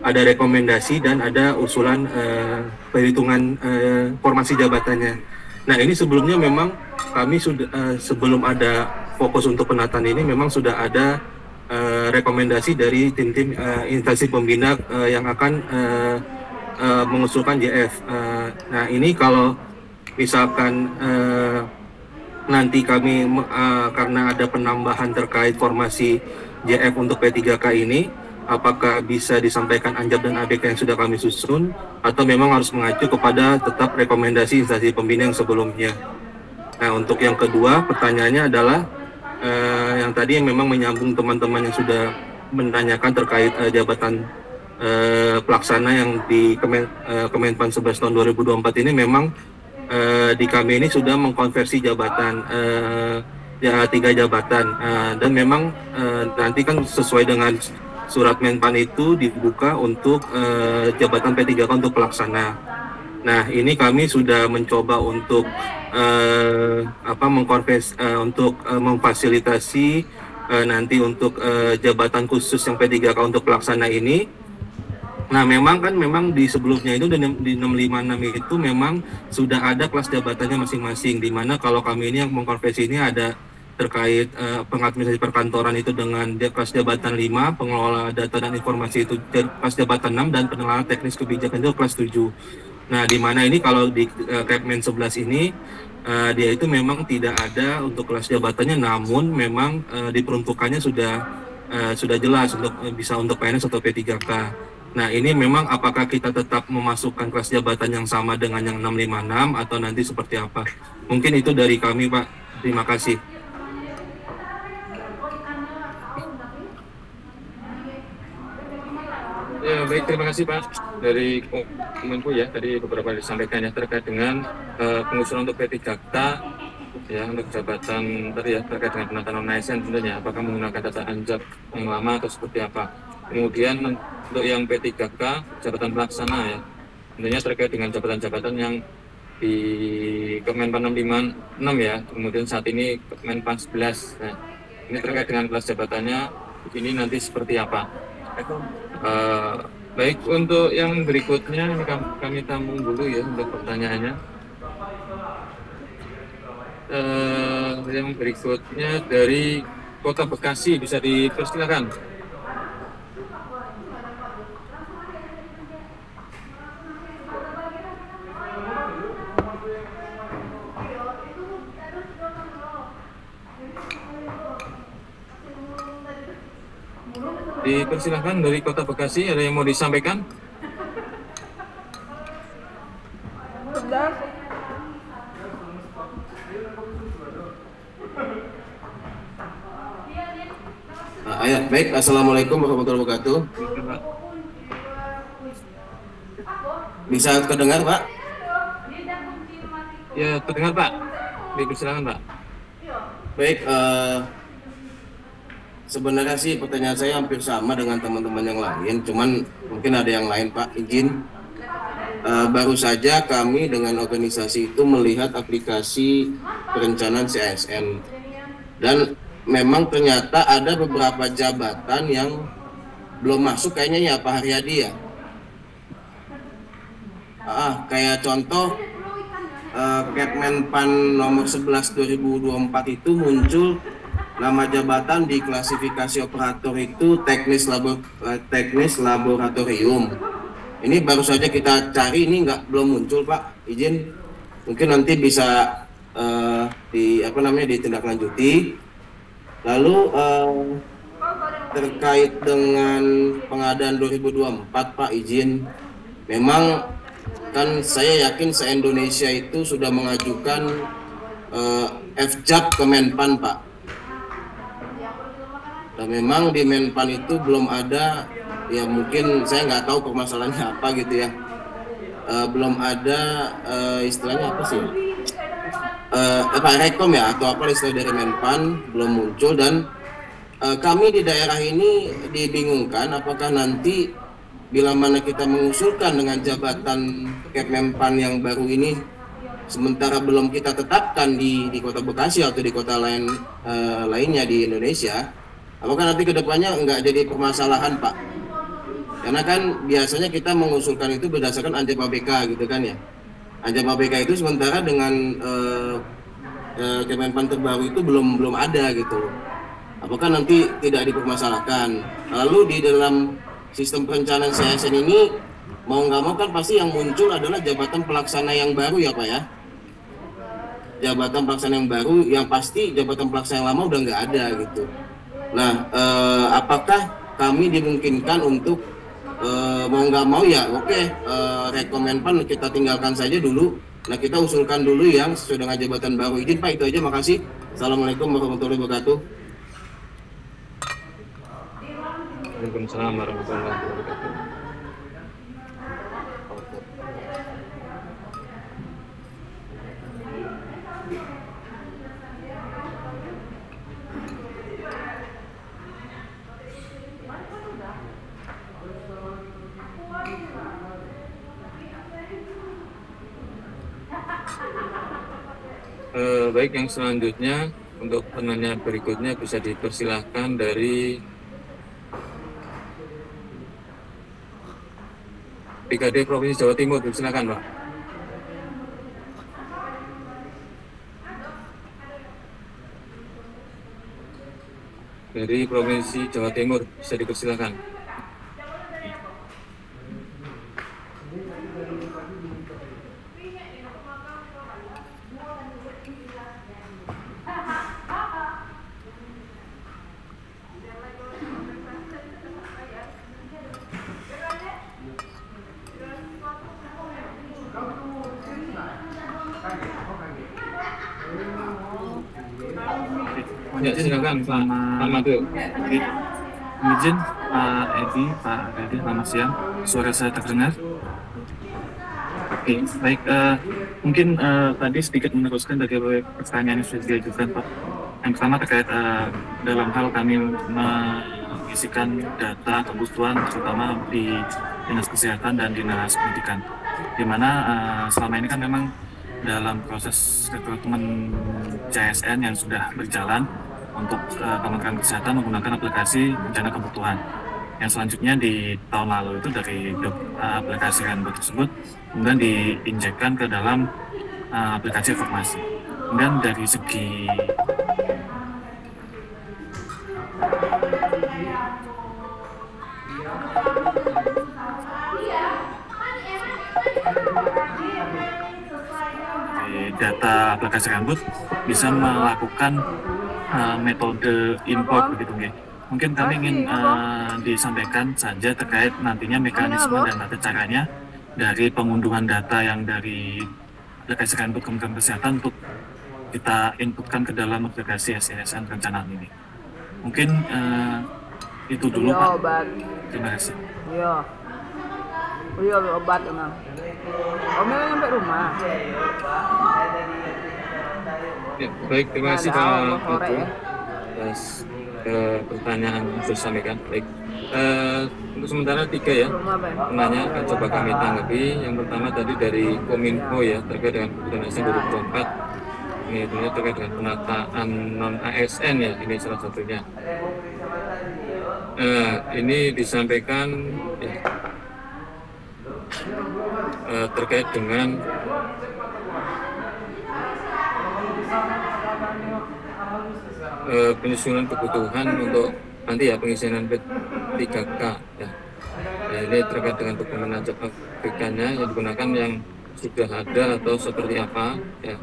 ada rekomendasi dan ada usulan perhitungan formasi jabatannya. Nah ini sebelumnya memang kami sudah sebelum ada fokus untuk penataan ini memang sudah ada rekomendasi dari tim-tim instansi pembina yang akan mengusulkan JF. Nah ini kalau misalkan nanti kami karena ada penambahan terkait formasi JF untuk P3K ini, apakah bisa disampaikan ANJAP dan ABK yang sudah kami susun, atau memang harus mengacu kepada tetap rekomendasi instansi pembina yang sebelumnya. Nah untuk yang kedua pertanyaannya adalah yang tadi yang memang menyambung teman-teman yang sudah menanyakan terkait jabatan pelaksana yang di Kemenpan 11 tahun 2024 ini, memang di kami ini sudah mengkonversi jabatan ya 3 jabatan dan memang nanti kan sesuai dengan surat Menpan itu dibuka untuk jabatan P3K untuk pelaksana. Nah ini kami sudah mencoba untuk untuk memfasilitasi nanti untuk jabatan khusus yang P3K untuk pelaksana ini. Nah memang di sebelumnya itu di 656 itu memang sudah ada kelas jabatannya masing-masing, di mana kalau kami ini yang mengkonversi ini ada terkait pengadministrasi perkantoran itu dengan kelas jabatan 5, pengelola data dan informasi itu kelas jabatan 6, dan pengelola teknis kebijakan itu kelas 7. Nah, di mana ini kalau di Kepmen 11 ini dia itu memang tidak ada untuk kelas jabatannya, namun memang diperuntukannya sudah jelas untuk bisa untuk PNS atau P3K. Nah, ini memang apakah kita tetap memasukkan kelas jabatan yang sama dengan yang 656 atau nanti seperti apa? Mungkin itu dari kami, Pak. Terima kasih. Ya, baik, terima kasih Pak dari Kominfo ya, tadi beberapa disampaikan ya terkait dengan pengusulan untuk P3K ya, untuk jabatan tadi ya terkait dengan penataan ASN tentunya, apakah menggunakan data ANJAP yang lama atau seperti apa. Kemudian untuk yang P3K jabatan pelaksana ya, tentunya terkait dengan jabatan-jabatan yang di Kemenpan 656 ya, kemudian saat ini Kemenpan 11. Nah, ini terkait dengan kelas jabatannya ini nanti seperti apa. Baik, untuk yang berikutnya kami tampung dulu ya untuk pertanyaannya. Yang berikutnya dari Kota Bekasi, bisa dipersilakan. Dipersilahkan dari Kota Bekasi, ada yang mau disampaikan? Baik, Assalamualaikum warahmatullahi wabarakatuh. Bisa terdengar, Pak? Ya, terdengar, Pak. Dipersilakan, Pak. Baik, sebenarnya sih pertanyaan saya hampir sama dengan teman-teman yang lain, cuman mungkin ada yang lain, Pak. Izin. Baru saja kami dengan organisasi itu melihat aplikasi perencanaan CASN, dan memang ternyata ada beberapa jabatan yang belum masuk kayaknya ya Pak Haryadi ya. Kayak contoh Kepmenpan nomor 11 2024 itu muncul nama jabatan di klasifikasi operator itu teknis laboratorium. Ini baru saja kita cari, ini belum muncul Pak. Izin mungkin nanti bisa ditindaklanjuti. Lalu terkait dengan pengadaan 2024 Pak, izin, memang kan saya yakin se-Indonesia itu sudah mengajukan FJAP ke Menpan Pak. Dan memang di Menpan itu belum ada, ya mungkin saya nggak tahu permasalahannya apa gitu ya. Belum ada istilahnya apa sih? Rekom ya atau apa istilah dari Menpan belum muncul, dan kami di daerah ini dibingungkan apakah nanti bila mana kita mengusulkan dengan jabatan Kepmenpan yang baru ini sementara belum kita tetapkan di Kota Bekasi atau di kota lainnya di Indonesia, apakah nanti kedepannya nggak jadi permasalahan Pak? Karena kan biasanya kita mengusulkan itu berdasarkan Anjab ABK gitu kan ya. Anjab ABK itu sementara dengan Kepmenpan terbaru itu belum ada gitu. Apakah nanti tidak dipermasalahkan? Lalu di dalam sistem perencanaan CSN ini mau nggak mau kan pasti yang muncul adalah jabatan pelaksana yang baru ya Pak ya. Jabatan pelaksana yang baru yang pasti jabatan pelaksana yang lama udah nggak ada gitu. Nah, apakah kami dimungkinkan untuk mau nggak mau ya oke, Rekomenpan kita tinggalkan saja dulu. Nah, kita usulkan dulu yang sesuai dengan jabatan baru. Izin Pak, itu aja, makasih. Assalamualaikum warahmatullahi wabarakatuh. Waalaikumsalam warahmatullahi wabarakatuh. Baik, yang selanjutnya untuk penanya berikutnya bisa dipersilahkan dari BKD Provinsi Jawa Timur, silakan Pak. Dari Provinsi Jawa Timur bisa dipersilakan. Ya, silakan Pak Madu. Izin Pak Edi, Pak Edi, selamat siang. Suara saya terdengar? Oke, baik. Mungkin tadi sedikit meneruskan dari pertanyaan yang sudah diajukan Pak. Yang pertama terkait dalam hal kami mengisikan data kebutuhan terutama di Dinas Kesehatan dan Dinas Pendidikan, di mana selama ini kan memang dalam proses rekrutmen CSN yang sudah berjalan untuk Kementerian Kesehatan menggunakan aplikasi rencana kebutuhan. Yang selanjutnya di tahun lalu itu dari aplikasi Renbo tersebut kemudian diinjekkan ke dalam aplikasi informasi. Kemudian dari segi data aplikasi Renbo bisa melakukan metode import begitu ya. Mungkin kami ingin disampaikan saja terkait nantinya mekanisme dan tata caranya dari pengunduhan data yang dari aplikasi Renbo Kementerian Kesehatan untuk kita inputkan ke dalam aplikasi SCSN perencanaan ini. Mungkin itu dulu Pak. Obat. Terima kasih. Iya. Iya obat emang. Omnya nyampe rumah. Ya, baik, terima kasih Pak Madu atas pertanyaan yang sudah disampaikan. Baik, untuk sementara 3 ya penanya akan coba kami tanggapi. Yang pertama tadi dari Kominfo ya terkait dengan kebutuhan ASN 2024. Ini tentunya terkait dengan penataan non ASN ya, ini salah satunya. Ini disampaikan ya, terkait dengan penyusunan kebutuhan untuk nanti ya pengisian P3K ya. Ini terkait dengan dokumen ajak pabrikannya yang digunakan yang sudah ada atau seperti apa ya.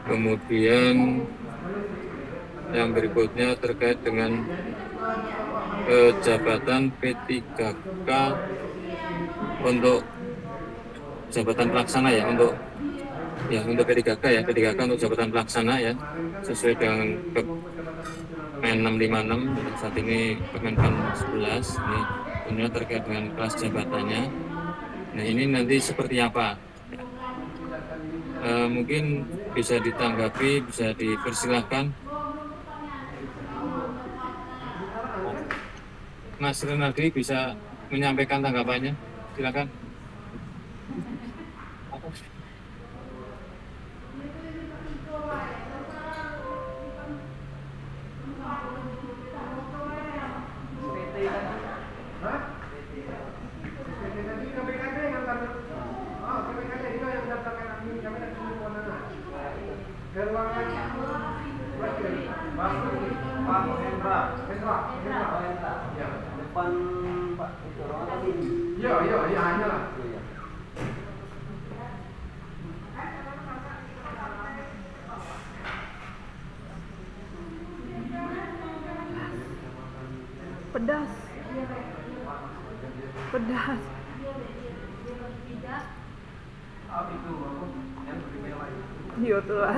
Kemudian yang berikutnya terkait dengan jabatan P3K untuk jabatan pelaksana ya, untuk P3K ya, P3K untuk jabatan pelaksana ya, sesuai dengan Permen 656 saat ini Permenpan 11 ini tentunya terkait dengan kelas jabatannya. Nah ini nanti seperti apa? Mungkin bisa ditanggapi, bisa dipersilahkan. Mas Renaldi bisa menyampaikan tanggapannya, silakan. Pedas. Pedas. Iya tuh lah.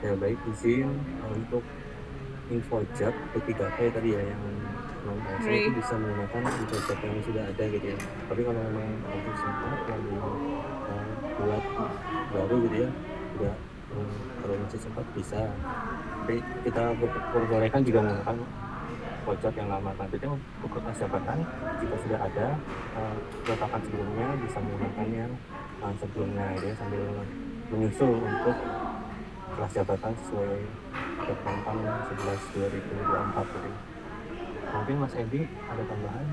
Ya baik, izin untuk info job P3K tadi ya yang saya itu bisa menggunakan info job yang sudah ada gitu ya. Tapi kalau memang untuk sempat yang buat baru gitu ya, juga kalau masih sempat bisa. Tapi kita perbolehkan juga menggunakan info yang lama. Nantinya untuk kelas jabatan jika sudah ada letakkan sebelumnya bisa menggunakan yang sebelumnya gitu ya, sambil menyusul untuk kelas jabatan sesuai Permen 11/2024 gitu. Mungkin Mas Edi ada tambahan?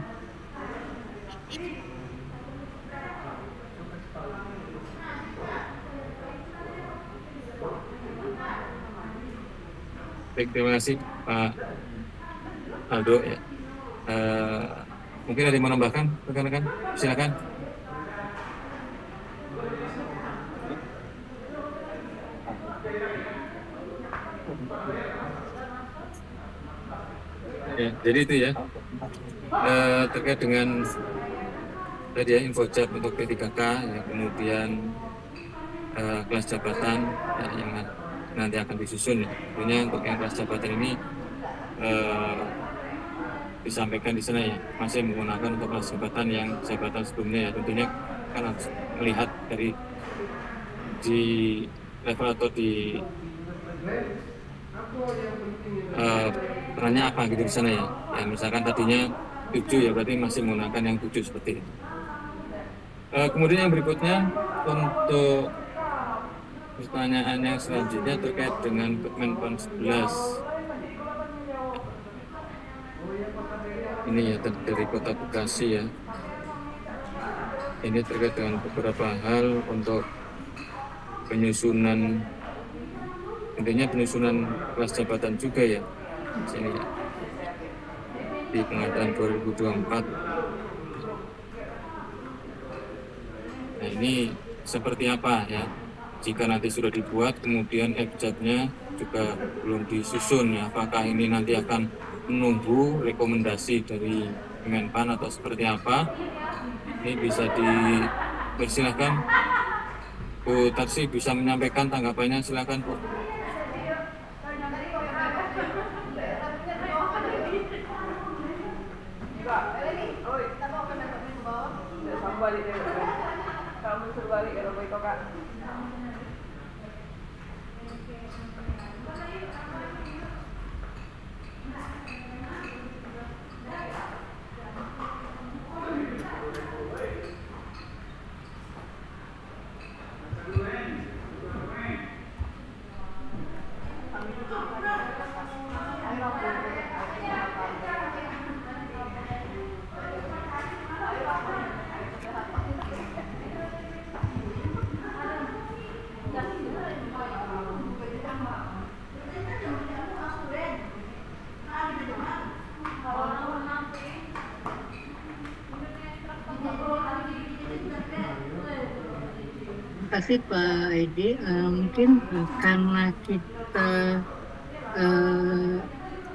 Baik, terima kasih Pak Aldo ya. Mungkin ada yang mau menambahkan rekan-rekan? Silakan. Ya, jadi itu ya terkait dengan tadi ya info job untuk P3K ya, kemudian kelas jabatan ya, yang nanti akan disusun ya. Tentunya untuk yang kelas jabatan ini disampaikan di sana ya, masih menggunakan untuk kelas jabatan yang jabatan sebelumnya ya. Tentunya kan harus melihat dari di level atau di perannya apa gitu di sana ya. Ya misalkan tadinya 7 ya, berarti masih menggunakan yang 7 seperti itu. Kemudian yang berikutnya untuk pertanyaan yang selanjutnya terkait dengan Permen 11. Ini ya dari Kota Bekasi ya. Ini terkait dengan beberapa hal untuk penyusunan, intinya penyusunan kelas jabatan juga ya. Sini ya. Di pengadaan 2024. Nah ini seperti apa ya? Jika nanti sudah dibuat, kemudian FJAB-nya juga belum disusun ya. Apakah ini nanti akan menunggu rekomendasi dari Kemenpan atau seperti apa? Ini bisa dipersilahkan Bu Tarsi bisa menyampaikan tanggapannya, silakan Bu. Terima kasih Pak Edi. Mungkin karena kita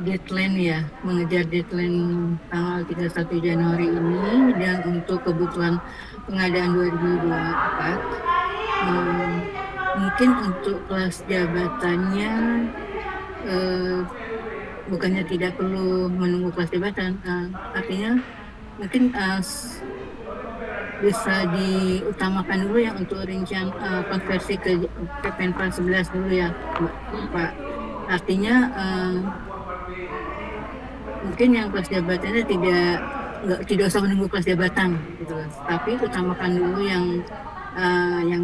deadline ya, mengejar deadline tanggal 31 Januari ini, dan untuk kebutuhan pengadaan 2024, mungkin untuk kelas jabatannya bukannya tidak perlu menunggu kelas jabatan, artinya mungkin bisa diutamakan dulu ya untuk rincian konversi ke Menpa 11 dulu ya Pak. Artinya mungkin yang kelas jabatannya tidak usah menunggu kelas jabatan gitu, tapi utamakan dulu yang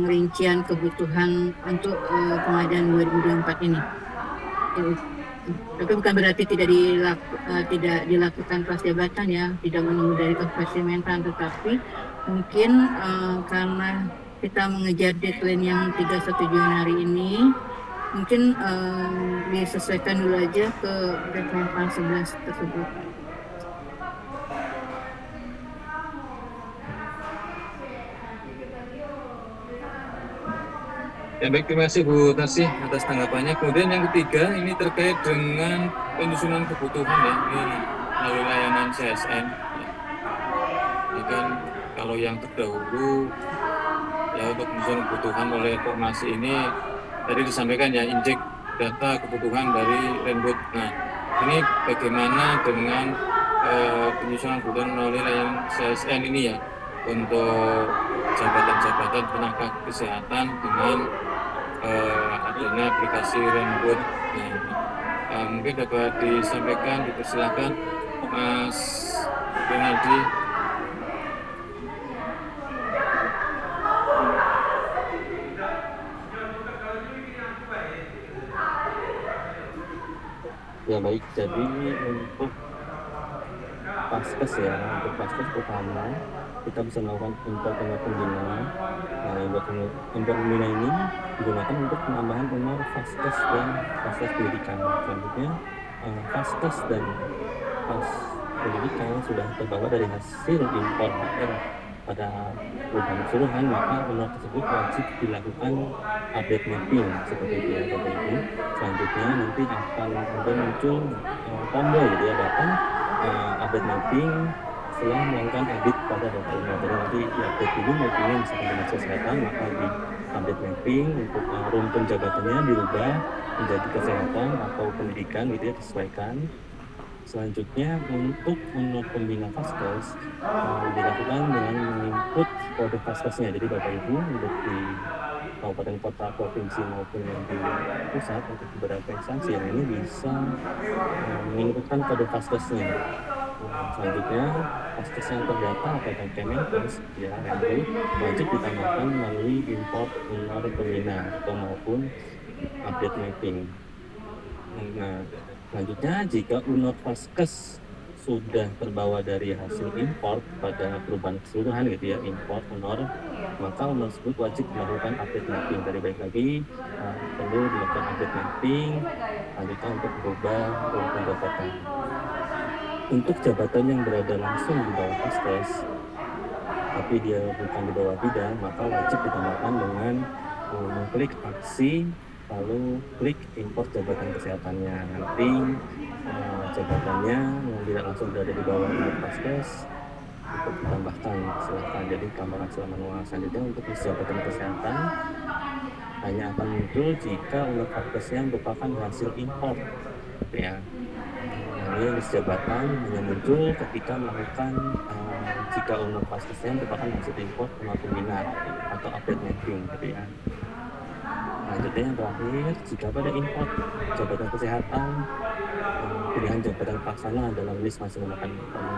rincian kebutuhan untuk pengadaan 2024 ini. Tapi bukan berarti tidak dilakukan kelas jabatan ya, tidak menunggu dari konversi Menpa, tetapi mungkin karena kita mengejar deadline yang 31 Januari ini, mungkin disesuaikan dulu aja ke deadline 11 tersebut. Ya baik, terima kasih Bu Tarsih atas tanggapannya. Kemudian yang ketiga ini terkait dengan penyusunan kebutuhan ya, ini melalui layanan CSN. Ya. Ini kan kalau yang terdahulu ya untuk penyusunan kebutuhan oleh formasi ini tadi disampaikan ya, injek data kebutuhan dari Renbud. Nah ini bagaimana dengan penyusunan kebutuhan melalui layanan CSN ini ya, untuk jabatan-jabatan tenaga kesehatan dengan adanya aplikasi Renbud. Nah, mungkin dapat disampaikan, dipersilakan Mas Renaldi. Ya baik, jadi untuk Paskes ya, untuk Paskes pertama kita bisa melakukan impor pembina. Nah, impor pembina ini digunakan untuk penambahan honor Paskes dan Paskes pendidikan. Selanjutnya Paskes dan Pas pendidikan sudah terbawa dari hasil impor HR pada perubahan keseluruhan, maka honor tersebut wajib dilakukan update mapping seperti itu ya Bapak Ibu. Selanjutnya nanti akan ada muncul tombol gitu ya, datang update mapping setelah melakukan edit pada data ini. Jadi nanti update dulu mappingnya misalkan dinas kesehatan, maka di update mapping untuk rumpun jabatannya dirubah menjadi kesehatan atau pendidikan gitu ya, disesuaikan. Selanjutnya untuk honor pembina Paskes dilakukan dengan menginput kode Paskesnya. Jadi Bapak Ibu untuk di kabupaten kota, provinsi maupun yang di pusat untuk beberapa instansi yang ini bisa menginputkan kode Paskesnya. Selanjutnya Paskes yang terdata atau Kemenkes ya Renbud wajib ditambahkan melalui import honor pembina atau maupun update mapping. Nah, selanjutnya jika honor Paskes sudah terbawa dari hasil import pada perubahan keseluruhan gitu ya, import honor, maka honor tersebut wajib melakukan update mapping. Dari baik lagi perlu dilakukan update mapping, selanjutnya untuk berubah rumpun jabatan. Untuk jabatan yang berada langsung di bawah Paskes, tapi dia bukan di bawah bidang, maka wajib ditambahkan dengan mengklik aksi, lalu klik import jabatan kesehatannya. Nanti jabatannya yang tidak langsung berada di bawah Paskes untuk ditambahkan, silakan. Jadi gambaran secara manual. Selanjutnya untuk jabatan kesehatan hanya akan muncul jika honor Paskesnya merupakan hasil import ya. Ini jabatan hanya muncul ketika melakukan jika honor Paskesnya merupakan hasil import honor pembina atau update mapping gitu ya. Selanjutnya terakhir, jika pada import jabatan kesehatan pilihan jabatan pelaksana dalam list masih menggunakan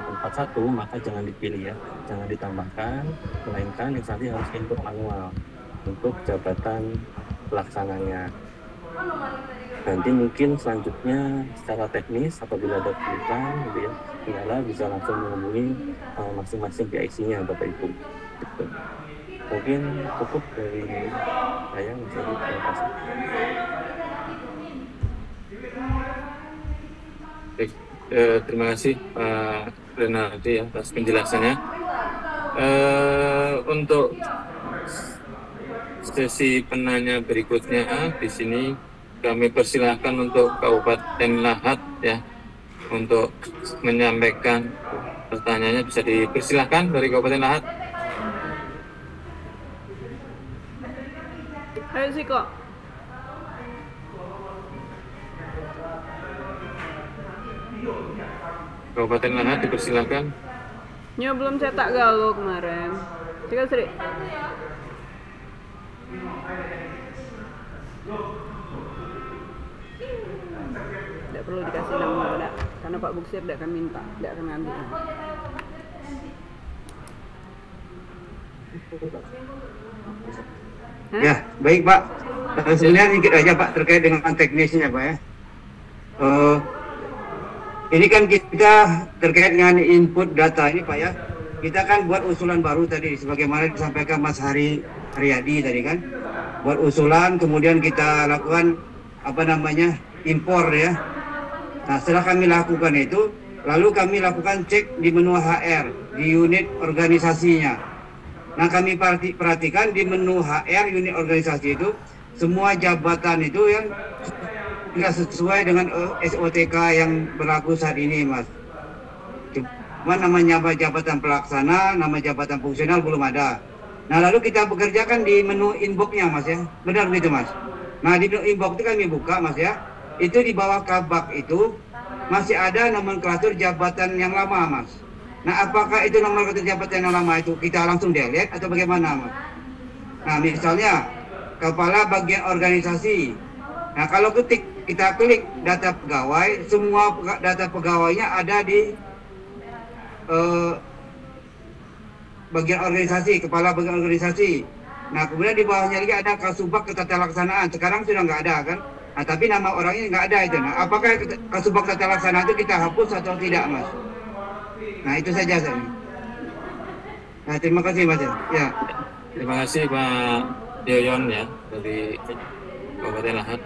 tempat 1, maka jangan dipilih ya, jangan ditambahkan, melainkan instansi harus input manual untuk jabatan pelaksananya. Nanti mungkin selanjutnya secara teknis apabila ada kesulitan gitu ya, tinggal bisa langsung menghubungi masing-masing PIC-nya Bapak Ibu. Gitu. Mungkin cukup dari saya, Mas Edi. Terima kasih. Terima kasih Pak Renaldi ya atas penjelasannya. Untuk sesi penanya berikutnya di sini kami persilahkan untuk Kabupaten Lahat ya untuk menyampaikan pertanyaannya, bisa dipersilahkan dari Kabupaten Lahat. Ayo sih kok. Kabupaten Lahat dipersilahkan. Ya belum cetak galuh kemarin. Tiga Sri. Tidak perlu dikasih nama enggak, karena Pak Buksir tidak akan minta, tidak akan ngambil. Ya, baik Pak. Sebenarnya sedikit aja Pak terkait dengan teknisnya Pak ya. Ini kan kita terkait dengan input data ini Pak ya. Kita kan buat usulan baru tadi, sebagaimana disampaikan Mas Haryadi tadi kan. Buat usulan, kemudian kita lakukan impor ya. Nah setelah kami lakukan itu, lalu kami lakukan cek di menu HR, di unit organisasinya. Nah kami perhatikan di menu HR unit organisasi itu, semua jabatan itu yang tidak sesuai dengan SOTK yang berlaku saat ini Mas. Cuma namanya jabatan pelaksana, nama jabatan fungsional belum ada. Nah lalu kita bekerjakan di menu inbox-nya Mas ya, benar begitu Mas. Nah di menu inbox itu kami buka Mas ya, itu di bawah kabak itu masih ada nomenklatur jabatan yang lama Mas. Nah apakah itu nomenklatur jabatan yang lama itu kita langsung delete atau bagaimana Mas? Nah misalnya kepala bagian organisasi. Nah kalau kita klik data pegawai, semua data pegawainya ada di bagian organisasi, kepala bagian organisasi. Nah kemudian di bawahnya lagi ada Kasubag Ketatalaksanaan, sekarang sudah nggak ada kan? Nah tapi nama orangnya nggak ada itu. Nah apakah Kasubag Ketatalaksanaan itu kita hapus atau tidak Mas? Nah itu saja saya. Nah terima kasih Mas ya. Terima kasih Pak Yoyon ya dari Kabupaten Lahat.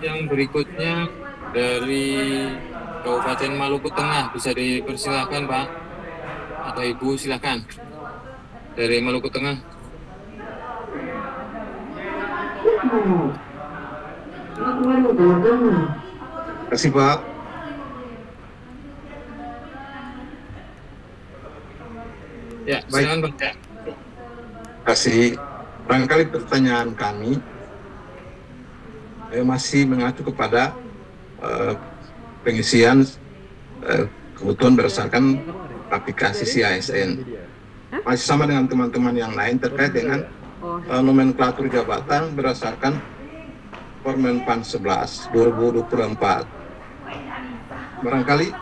Yang berikutnya dari Kabupaten Maluku Tengah, bisa dipersilakan Pak atau Ibu, silakan dari Maluku Tengah. Terima kasih Pak. Ya, silakan Pak. Terima kasih. Barangkali pertanyaan kami masih mengacu kepada pengisian kebutuhan berdasarkan aplikasi CISN. Masih sama dengan teman-teman yang lain terkait dengan nomenklatur jabatan berdasarkan Permenpan 11 2024. Barangkali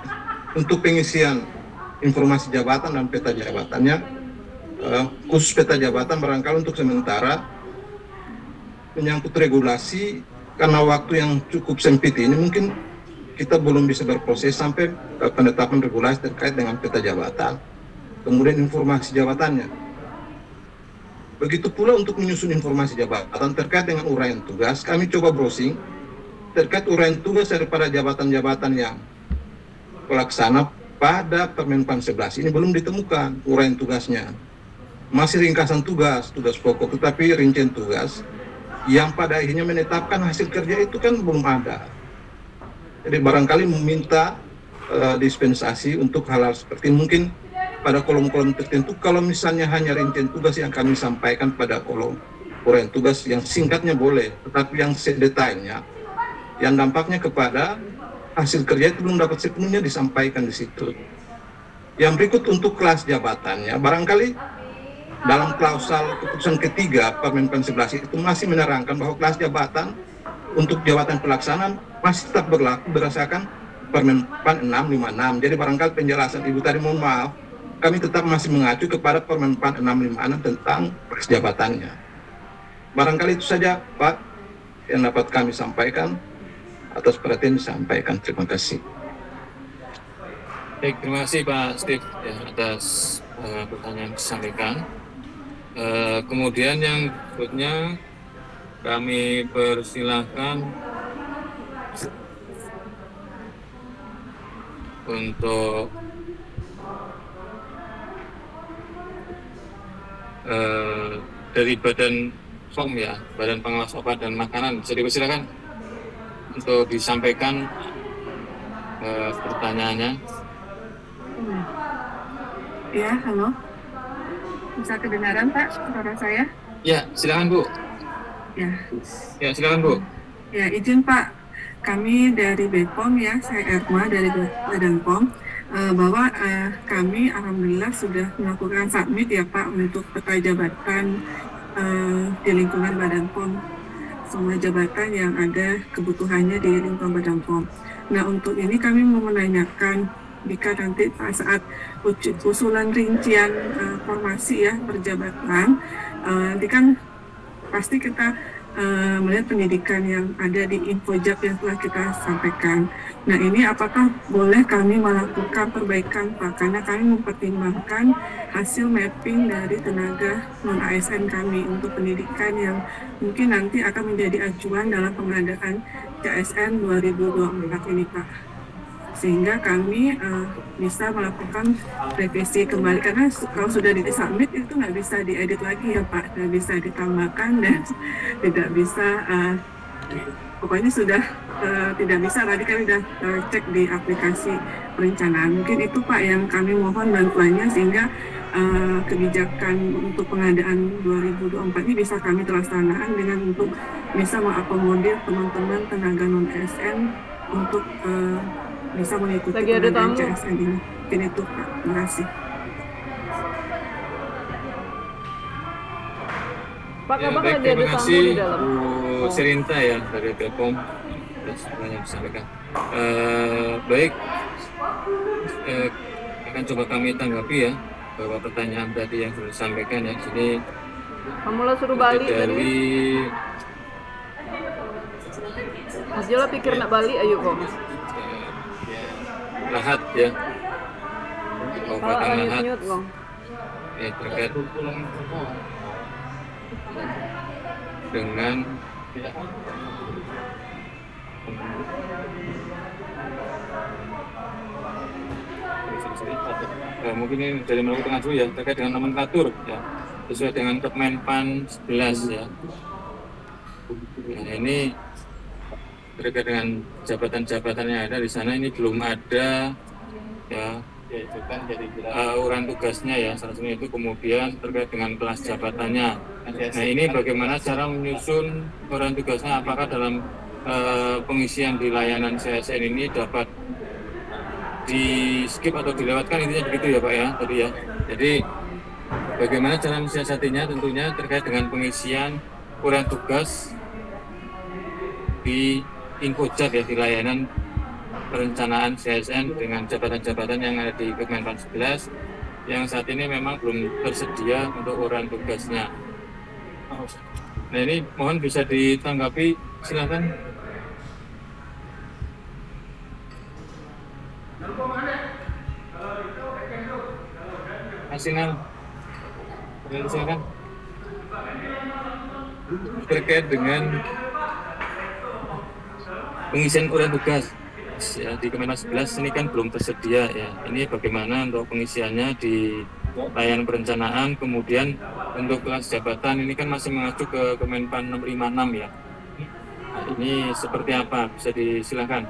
untuk pengisian informasi jabatan dan peta jabatannya, khusus peta jabatan barangkali untuk sementara menyangkut regulasi, karena waktu yang cukup sempit ini mungkin kita belum bisa berproses sampai penetapan regulasi terkait dengan peta jabatan, kemudian informasi jabatannya. Begitu pula untuk menyusun informasi jabatan terkait dengan uraian tugas, kami coba browsing terkait uraian tugas daripada jabatan-jabatan yang pelaksana pada Permenpan 11 ini belum ditemukan uraian tugasnya. Masih ringkasan tugas, tugas pokok, tetapi rincian tugas yang pada akhirnya menetapkan hasil kerja itu kan belum ada. Jadi barangkali meminta dispensasi untuk hal-hal seperti mungkin pada kolom-kolom tertentu, kalau misalnya hanya rincian tugas yang kami sampaikan pada kolom uraian tugas yang singkatnya boleh, tetapi yang sedetailnya, yang dampaknya kepada hasil kerja itu belum dapat sepenuhnya disampaikan di situ. Yang berikut untuk kelas jabatannya, barangkali dalam klausal keputusan ketiga Permenpan 11 itu masih menerangkan bahwa kelas jabatan untuk jabatan pelaksanaan masih tetap berlaku berdasarkan Permenpan 656. Jadi barangkali penjelasan Ibu tadi, mohon maaf, kami tetap masih mengacu kepada Permenpan 656 tentang kelas jabatannya. Barangkali itu saja Pak yang dapat kami sampaikan. Atas perhatian disampaikan. Terima kasih. Baik, terima kasih Pak Steve ya, atas pertanyaan yang disampaikan. Kemudian yang berikutnya kami persilahkan untuk dari Badan POM ya, Badan Pengawas Obat dan Makanan, bisa dipersilakan untuk disampaikan pertanyaannya. Ya, halo. Bisa kedengaran Pak suara saya? Ya, silakan Bu. Ya, silakan Bu. Ya, izin Pak. Kami dari BPOM ya, saya Erma dari Badan POM, bahwa kami alhamdulillah sudah melakukan submit ya Pak untuk peta jabatan di lingkungan Badan POM. Semua jabatan yang ada kebutuhannya di lingkungan Badan POM. Nah, untuk ini kami mau menanyakan jika nanti saat usulan rincian formasi ya perjabatan, nanti kan pasti kita melihat pendidikan yang ada di Infojab yang telah kita sampaikan. Nah, ini apakah boleh kami melakukan perbaikan Pak? Karena kami mempertimbangkan hasil mapping dari tenaga non-ASN kami untuk pendidikan yang mungkin nanti akan menjadi acuan dalam pengadaan CSN 2024 ini Pak. Sehingga kami bisa melakukan revisi kembali, karena kalau sudah disubmit itu nggak bisa diedit lagi ya Pak, nggak bisa ditambahkan dan tidak bisa, pokoknya sudah tidak bisa. Tadi kami sudah cek di aplikasi perencanaan. Mungkin itu Pak yang kami mohon bantuannya sehingga kebijakan untuk pengadaan 2024 ini bisa kami terlaksanakan dengan untuk bisa mengakomodir teman-teman tenaga non-ASN untuk bisa mengikuti pengadaan CSN ini. Mungkin itu Pak. Terima kasih. Pak, ya, baik, terima kasih Bu Serinta ya dari BPOM yang disampaikan. Baik, akan coba kami tanggapi ya bahwa pertanyaan tadi yang sudah disampaikan ya. Jadi kamu lah suruh balik dari aja lah pikir nak balik, ayo kok. Lahat ya, Kabupaten Lahat ya, terkait dengan mungkin ini dari Maluku Tengah dulu ya, terkait dengan nomenklatur ya, sesuai dengan Kemenpan 11 ya. Nah, ini terkait dengan jabatan-jabatan yang ada di sana, ini belum ada ya uraian tugasnya ya, salah satunya itu. Kemudian terkait dengan kelas jabatannya. Nah, ini bagaimana cara menyusun uraian tugasnya, apakah dalam pengisian di layanan CSN ini dapat di skip atau dilewatkan, intinya begitu ya Pak ya tadi ya. Jadi bagaimana cara mensiasatinya, tentunya terkait dengan pengisian uraian tugas di Infojab ya, di layanan perencanaan CSN dengan jabatan-jabatan yang ada di Kemenpan 11 yang saat ini memang belum tersedia untuk uraian tugasnya. Nah, ini mohon bisa ditanggapi, silakan. Asinal, silakan. Terkait dengan pengisian uraian tugas ya di Kemenpan 11 ini kan belum tersedia ya. Ini bagaimana untuk pengisiannya di layanan perencanaan, kemudian untuk kelas jabatan ini kan masih mengacu ke Kemenpan 656 ya. Nah, ini seperti apa? Bisa disilakan.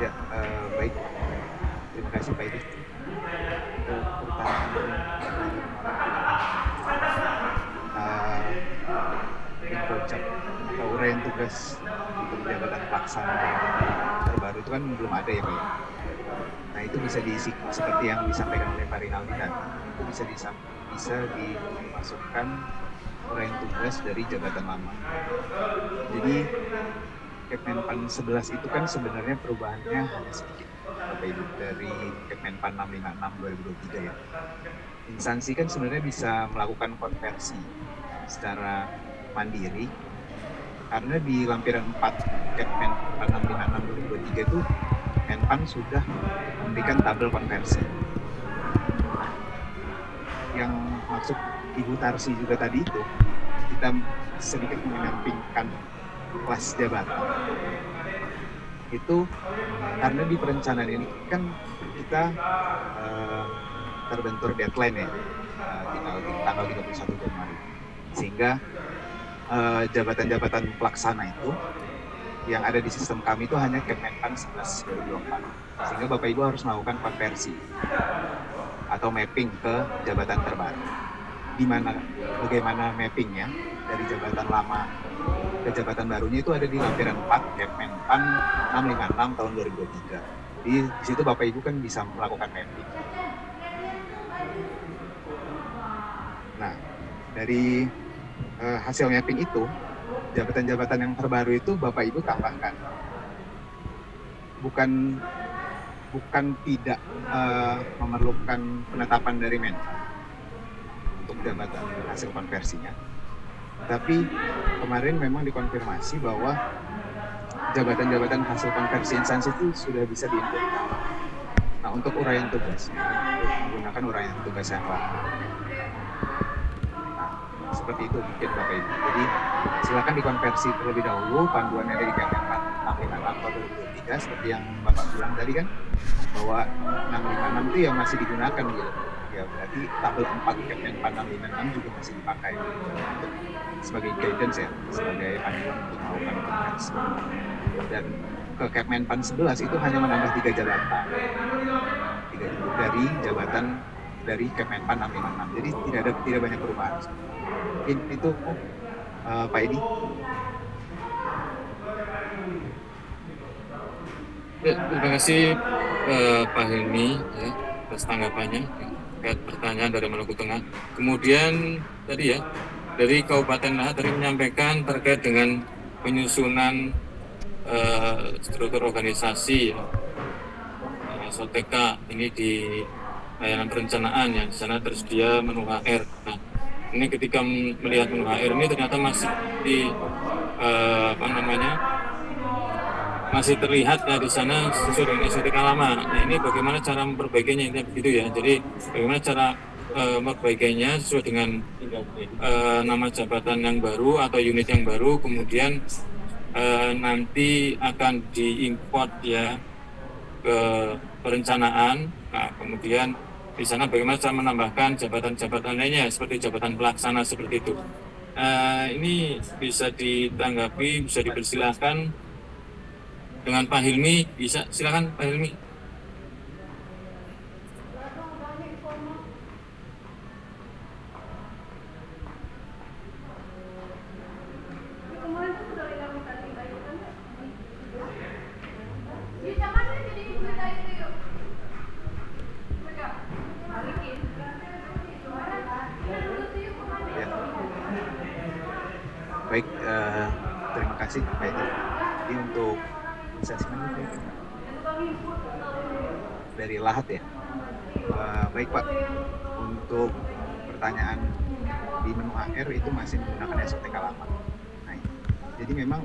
Ya, baik. Terima kasih Pak Idris. Pertanyaan tugas untuk jabatan pelaksana yang terbaru itu kan belum ada ya Pak ya. Nah itu bisa diisi seperti yang disampaikan oleh Pak Rinaldi tadi, itu bisa dimasukkan uraian tugas dari jabatan lama. Jadi Kemenpan 11 itu kan sebenarnya perubahannya hanya sedikit Bapak Ibu dari Kemenpan 656 2023 ya. Instansi kan sebenarnya bisa melakukan konversi secara mandiri karena di lampiran 4 Kemenpan 656 2023 itu Menpan sudah memberikan tabel konversi. Yang maksud Ibu Tarsi juga tadi itu, kita sedikit menyampingkan kelas jabatan. Itu karena di perencanaan ini kan kita terbentur deadline ya, tanggal 31 Januari. Sehingga jabatan-jabatan pelaksana itu yang ada di sistem kami itu hanya Kemenpan 11 2024. Sehingga Bapak Ibu harus melakukan konversi atau mapping ke jabatan terbaru. Bagaimana mappingnya dari jabatan lama ke jabatan barunya itu ada di lampiran 4 Kemenpan 656 tahun 2023. Di situ Bapak Ibu kan bisa melakukan mapping. Nah, dari hasil mapping itu, jabatan-jabatan yang terbaru itu Bapak Ibu tambahkan. Bukan tidak memerlukan penetapan dari Menpan untuk jabatan hasil konversinya. Tapi kemarin memang dikonfirmasi bahwa jabatan-jabatan hasil konversi instansi itu sudah bisa diinput. Nah, untuk uraian tugas, menggunakan uraian tugas yang lama. Nah, seperti itu mungkin Bapak Ibu. Jadi silakan dikonversi terlebih dahulu panduannya dari Kemenpan 656 tahun 2023 seperti yang Bapak bilang tadi kan, bahwa 656 itu yang masih digunakan gitu. Ya berarti tabel 4 Kemenpan 656 juga masih dipakai sebagai guidance ya, sebagai panduan untuk melakukan konversi. Dan ke Kemenpan 11 itu hanya menambah 3 jabatan dari jabatan dari Kemenpan 656. Jadi tidak banyak perubahan. Itu Pak Edi. Ya, terima kasih Pak Helmi ya, atas tanggapannya terkait pertanyaan dari Maluku Tengah. Kemudian tadi ya dari Kabupaten Lahat tadi menyampaikan terkait dengan penyusunan struktur organisasi ya, SOTK ini di layanan perencanaan ya, di sana tersedia menu HR. Nah, ini ketika melihat menu HR ini ternyata masih di masih terlihat ya di sana sesuai dengan SOTK lama. Nah, ini bagaimana cara memperbaikinya ini begitu ya. Jadi bagaimana cara memperbaikinya sesuai dengan nama jabatan yang baru atau unit yang baru, kemudian nanti akan diimport ya ke perencanaan. Nah, kemudian di sana bagaimana cara menambahkan jabatan-jabatan lainnya seperti jabatan pelaksana seperti itu. Ini bisa ditanggapi, bisa dipersilahkan dengan Pak Hilmi. Bisa, silakan Pak Hilmi. Baik, terima kasih Pak Edi. Jadi untuk dari Lahat ya. Baik Pak, untuk pertanyaan di menu HR itu masih menggunakan SOTK lama. Nah, jadi memang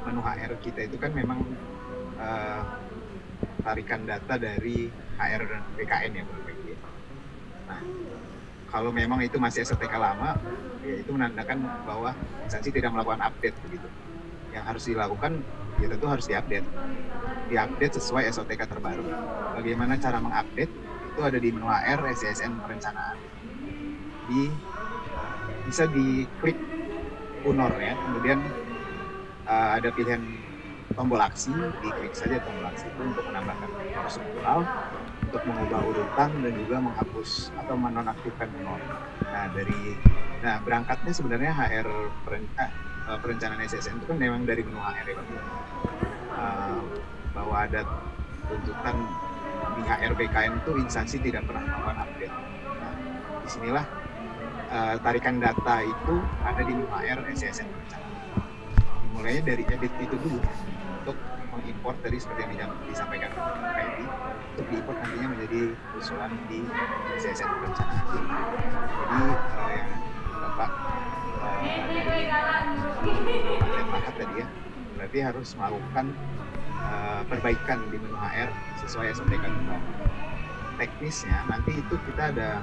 menu HR kita itu kan memang tarikan data dari HR dan BKN ya Bapak Ibu. Nah, kalau memang itu masih SOTK lama, ya itu menandakan bahwa instansi tidak melakukan update begitu. Yang harus dilakukan ya tentu harus diupdate sesuai SOTK terbaru. Bagaimana cara mengupdate? Itu ada di menu HR SCSN perencanaan. Bisa diklik UNOR ya, kemudian ada pilihan tombol aksi, diklik saja tombol aksi itu untuk menambahkan nomor struktural, untuk mengubah urutan dan juga menghapus atau menonaktifkan UNOR. Nah berangkatnya sebenarnya perencanaan SSN itu kan memang dari menu HR ya Pak. Bahwa ada tuntutan di HRBKN itu instansi tidak pernah melakukan update. Nah, disinilah tarikan data itu ada di menu HR SSN perencanaan. Dimulainya dari edit itu dulu untuk mengimport tadi seperti yang disampaikan Pak Edi, untuk diimport nantinya menjadi usulan di SSN perencanaan. Jadi yang Bapak Kabupaten Lahat tadi ya, berarti harus melakukan perbaikan di menu HR sesuai SOTK juga. Teknisnya nanti itu kita ada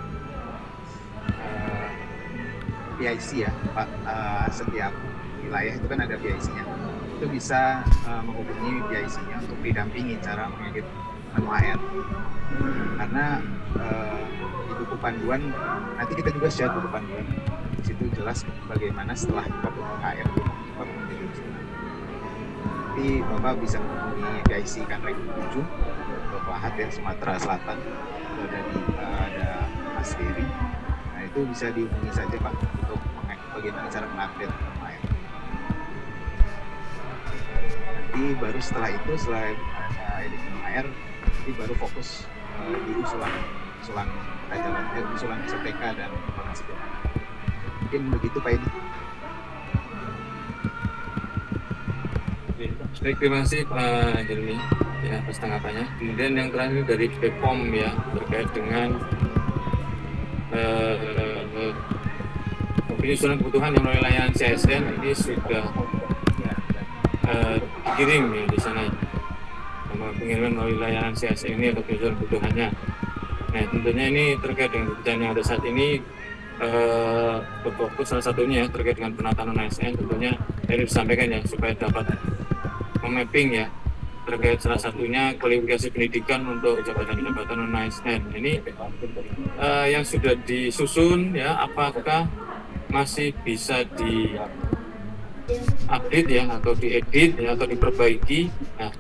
PIC ya Pak, setiap wilayah itu kan ada PIC-nya. Itu bisa menghubungi PIC-nya untuk didampingi cara mengedit menu HR. Karena di buku panduan nanti kita juga share buku panduan. Di situ jelas bagaimana setelah import menu HR import menjadi usulan. Nanti Bapak bisa menghubungi PIC Kanrek 7 untuk Lahat ya, Sumatera Selatan. Ada Mas Dery. Nah itu bisa dihubungi saja Pak untuk bagaimana cara mengupdate menu HR. Nanti baru setelah itu, setelah edit menu HR, nanti baru fokus di usulan SOTK dan informasi keuangan. Mungkin begitu Pak Edi. Baik, terima kasih Pak Jeremy ya atas tanggapannya. Kemudian yang terakhir dari BPOM ya terkait dengan penyusunan kebutuhan yang melalui layanan CSN ini sudah dikirim ya di sana pengiriman melalui layanan CSN ini atau penyusunan kebutuhannya. Nah tentunya ini terkait dengan kebutuhan yang ada saat ini berfokus salah satunya ya, terkait dengan penataan non-ASN tentunya ini disampaikan ya supaya dapat memapping ya terkait salah satunya kualifikasi pendidikan untuk jabatan-jabatan non-ASN. Ini yang sudah disusun ya, apakah masih bisa di update ya atau diedit ya atau diperbaiki. Nah,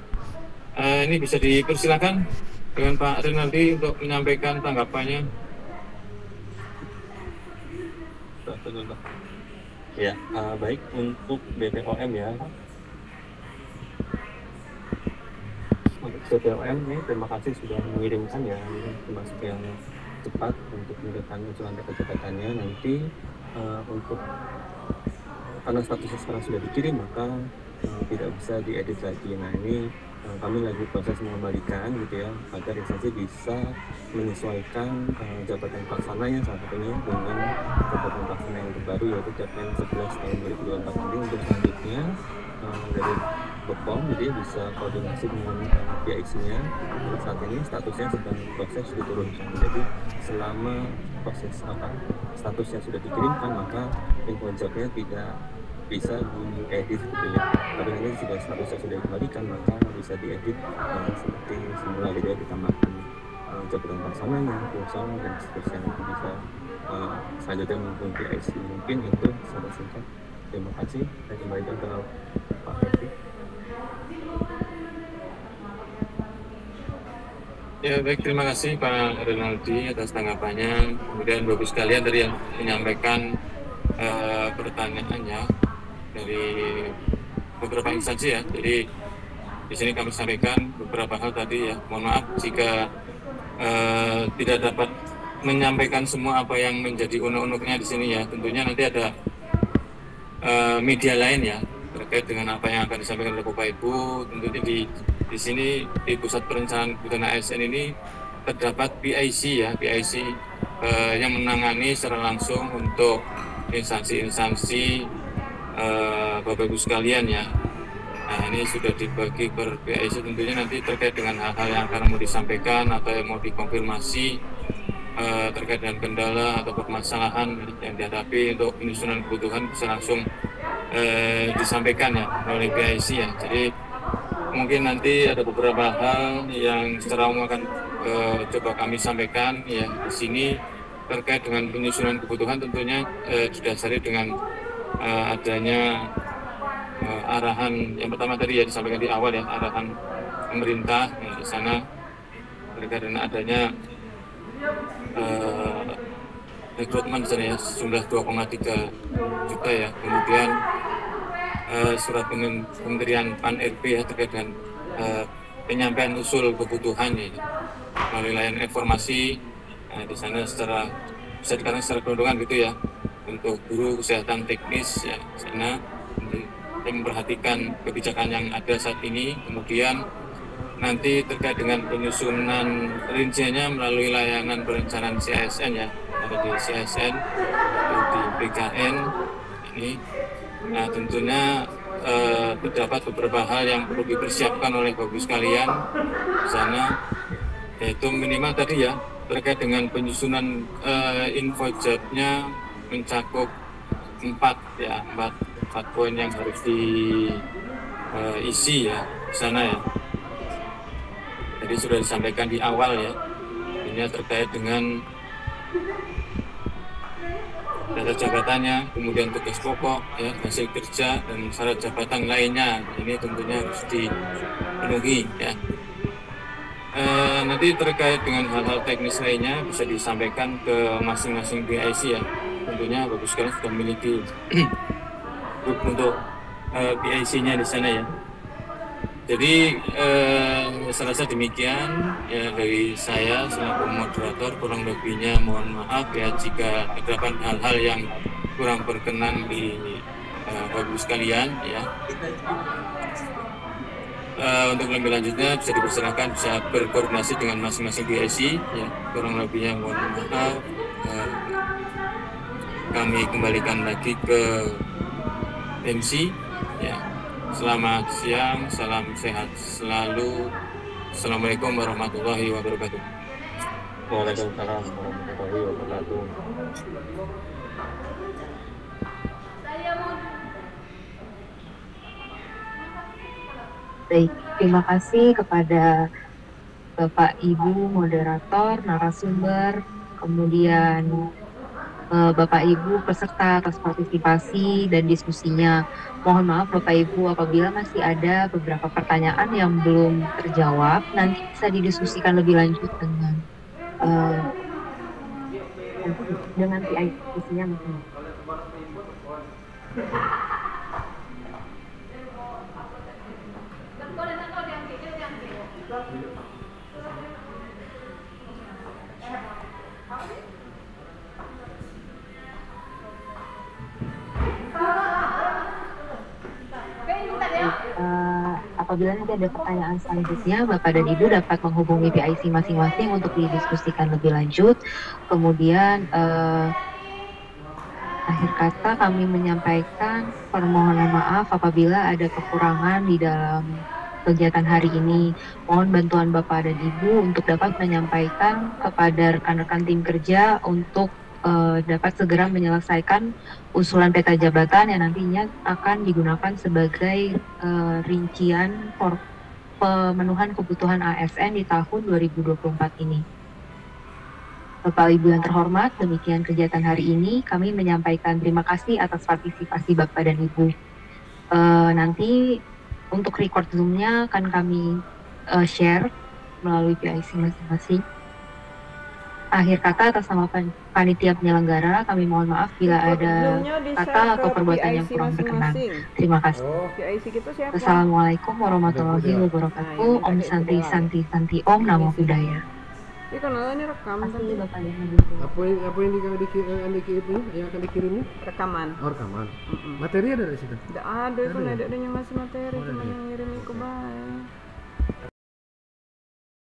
ini bisa dipersilakan dengan Pak Rinaldi untuk menyampaikan tanggapannya. Ya, baik untuk BPOM ya. Untuk BPOM ini terima kasih sudah mengirimkan ya, ini termasuk yang cepat untuk memberikan usulan jabatannya. Nanti untuk karena statusnya sekarang sudah dikirim maka tidak bisa diedit lagi. Nah ini kami lagi proses mengembalikan gitu ya agar instansi bisa menyesuaikan jabatan pelaksananya salah satunya dengan jabatan pelaksana yang terbaru yaitu Jabatan 11 tahun 2024 nanti. Untuk selanjutnya dari BPOM jadi bisa koordinasi dengan PIC-nya. Saat ini statusnya sedang proses diturunkan, jadi selama proses statusnya sudah dikirimkan maka info jobnya tidak bisa diedit gitu ya. Tapi nanti jika statusnya sudah dikembalikan maka bisa diedit seperti semula gitu ya, ditambahkan jabatan pelaksananya, fungsional dan seterusnya. Nanti bisa selanjutnya menghubungi PIC. Mungkin itu secara singkat. Terima kasih. Saya kembalikan ke Pak Ferdi. Ya baik, terima kasih Pak Rinaldi atas tanggapannya. Kemudian Bapak sekalian dari yang menyampaikan pertanyaannya dari beberapa instansi ya. Jadi di sini kami sampaikan beberapa hal tadi ya. Mohon maaf jika tidak dapat menyampaikan semua apa yang menjadi unek-uneknya di sini ya. Tentunya nanti ada media lain ya terkait dengan apa yang akan disampaikan oleh Bapak Ibu. Tentunya di sini di Pusat Perencanaan Kebutuhan ASN ini terdapat PIC ya, PIC yang menangani secara langsung untuk instansi-instansi Bapak Ibu sekalian ya. Nah ini sudah dibagi per PIC, tentunya nanti terkait dengan hal-hal yang akan mau disampaikan atau yang mau dikonfirmasi terkait dengan kendala atau permasalahan yang dihadapi untuk penyusunan kebutuhan bisa langsung disampaikan ya oleh PIC ya. Jadi mungkin nanti ada beberapa hal yang secara umum akan coba kami sampaikan ya di sini terkait dengan penyusunan kebutuhan. Tentunya didasari dengan adanya arahan yang pertama tadi ya disampaikan di awal ya, arahan pemerintah ya, di sana terkait dengan adanya rekrutmen di sana ya, jumlah 2,3 juta ya. Kemudian surat Kementerian Pan-RB ya, terkait dengan penyampaian usul kebutuhan ya, melalui layanan informasi di sana secara bisa dikatakan secara gelondongan gitu ya, untuk guru kesehatan teknis ya di sana yang memperhatikan kebijakan yang ada saat ini. Kemudian nanti terkait dengan penyusunan rinciannya melalui layanan perencanaan CASN ya, ada di CASN, di BKN ini. Nah tentunya terdapat beberapa hal yang perlu dipersiapkan oleh Bapak Ibu sekalian di sana, yaitu minimal tadi ya terkait dengan penyusunan infojabnya mencakup 4 poin yang harus diisi ya di sana ya. Jadi sudah disampaikan di awal ya, ini terkait dengan data jabatannya, kemudian tugas pokok, ya, hasil kerja dan syarat jabatan lainnya. Ini tentunya harus dipenuhi ya. Nanti terkait dengan hal-hal teknis lainnya bisa disampaikan ke masing-masing PIC ya. Tentunya Bapak sekalian sudah memiliki grup untuk PIC-nya di sana ya. Jadi saya rasa demikian ya dari saya selaku moderator, kurang lebihnya mohon maaf ya jika terdapat hal-hal yang kurang berkenan di Bapak Ibu sekalian ya. Untuk lebih lanjutnya bisa dipersilakan, bisa berkoordinasi dengan masing-masing PIC ya, kurang lebihnya mohon maaf. Kami kembalikan lagi ke MC ya. Selamat siang, salam sehat selalu. Assalamualaikum warahmatullahi wabarakatuh. Waalaikumsalam warahmatullahi wabarakatuh. Baik, terima kasih kepada Bapak Ibu moderator, narasumber, kemudian Bapak Ibu peserta atas partisipasi dan diskusinya. Mohon maaf Bapak Ibu apabila masih ada beberapa pertanyaan yang belum terjawab, nanti bisa didiskusikan lebih lanjut dengan PIC-nya mungkin. Apabila nanti ada pertanyaan selanjutnya, Bapak dan Ibu dapat menghubungi PIC masing-masing untuk didiskusikan lebih lanjut. Kemudian akhir kata kami menyampaikan permohonan maaf apabila ada kekurangan di dalam kegiatan hari ini. Mohon bantuan Bapak dan Ibu untuk dapat menyampaikan kepada rekan-rekan tim kerja untuk dapat segera menyelesaikan usulan peta jabatan yang nantinya akan digunakan sebagai rincian pemenuhan kebutuhan ASN di tahun 2024 ini. Bapak Ibu yang terhormat, demikian kegiatan hari ini. Kami menyampaikan terima kasih atas partisipasi Bapak dan Ibu. Nanti untuk record Zoom-nya akan kami share melalui PIC masing-masing. Akhir kata atas nama panitia penyelenggara, kami mohon maaf bila ada kata atau perbuatan yang kurang berkenan. Terima kasih. Assalamualaikum warahmatullahi wabarakatuh. Om Santi Santi Santi Om Namo Buddhaya. Ini kan ini rekaman tadi Bapak yang apa yang akan dikirimnya? Rekaman. Oh, rekaman. Materi ada di situ? Tidak ada, itu ada masih materi, cuma yang ngirim ke Bang.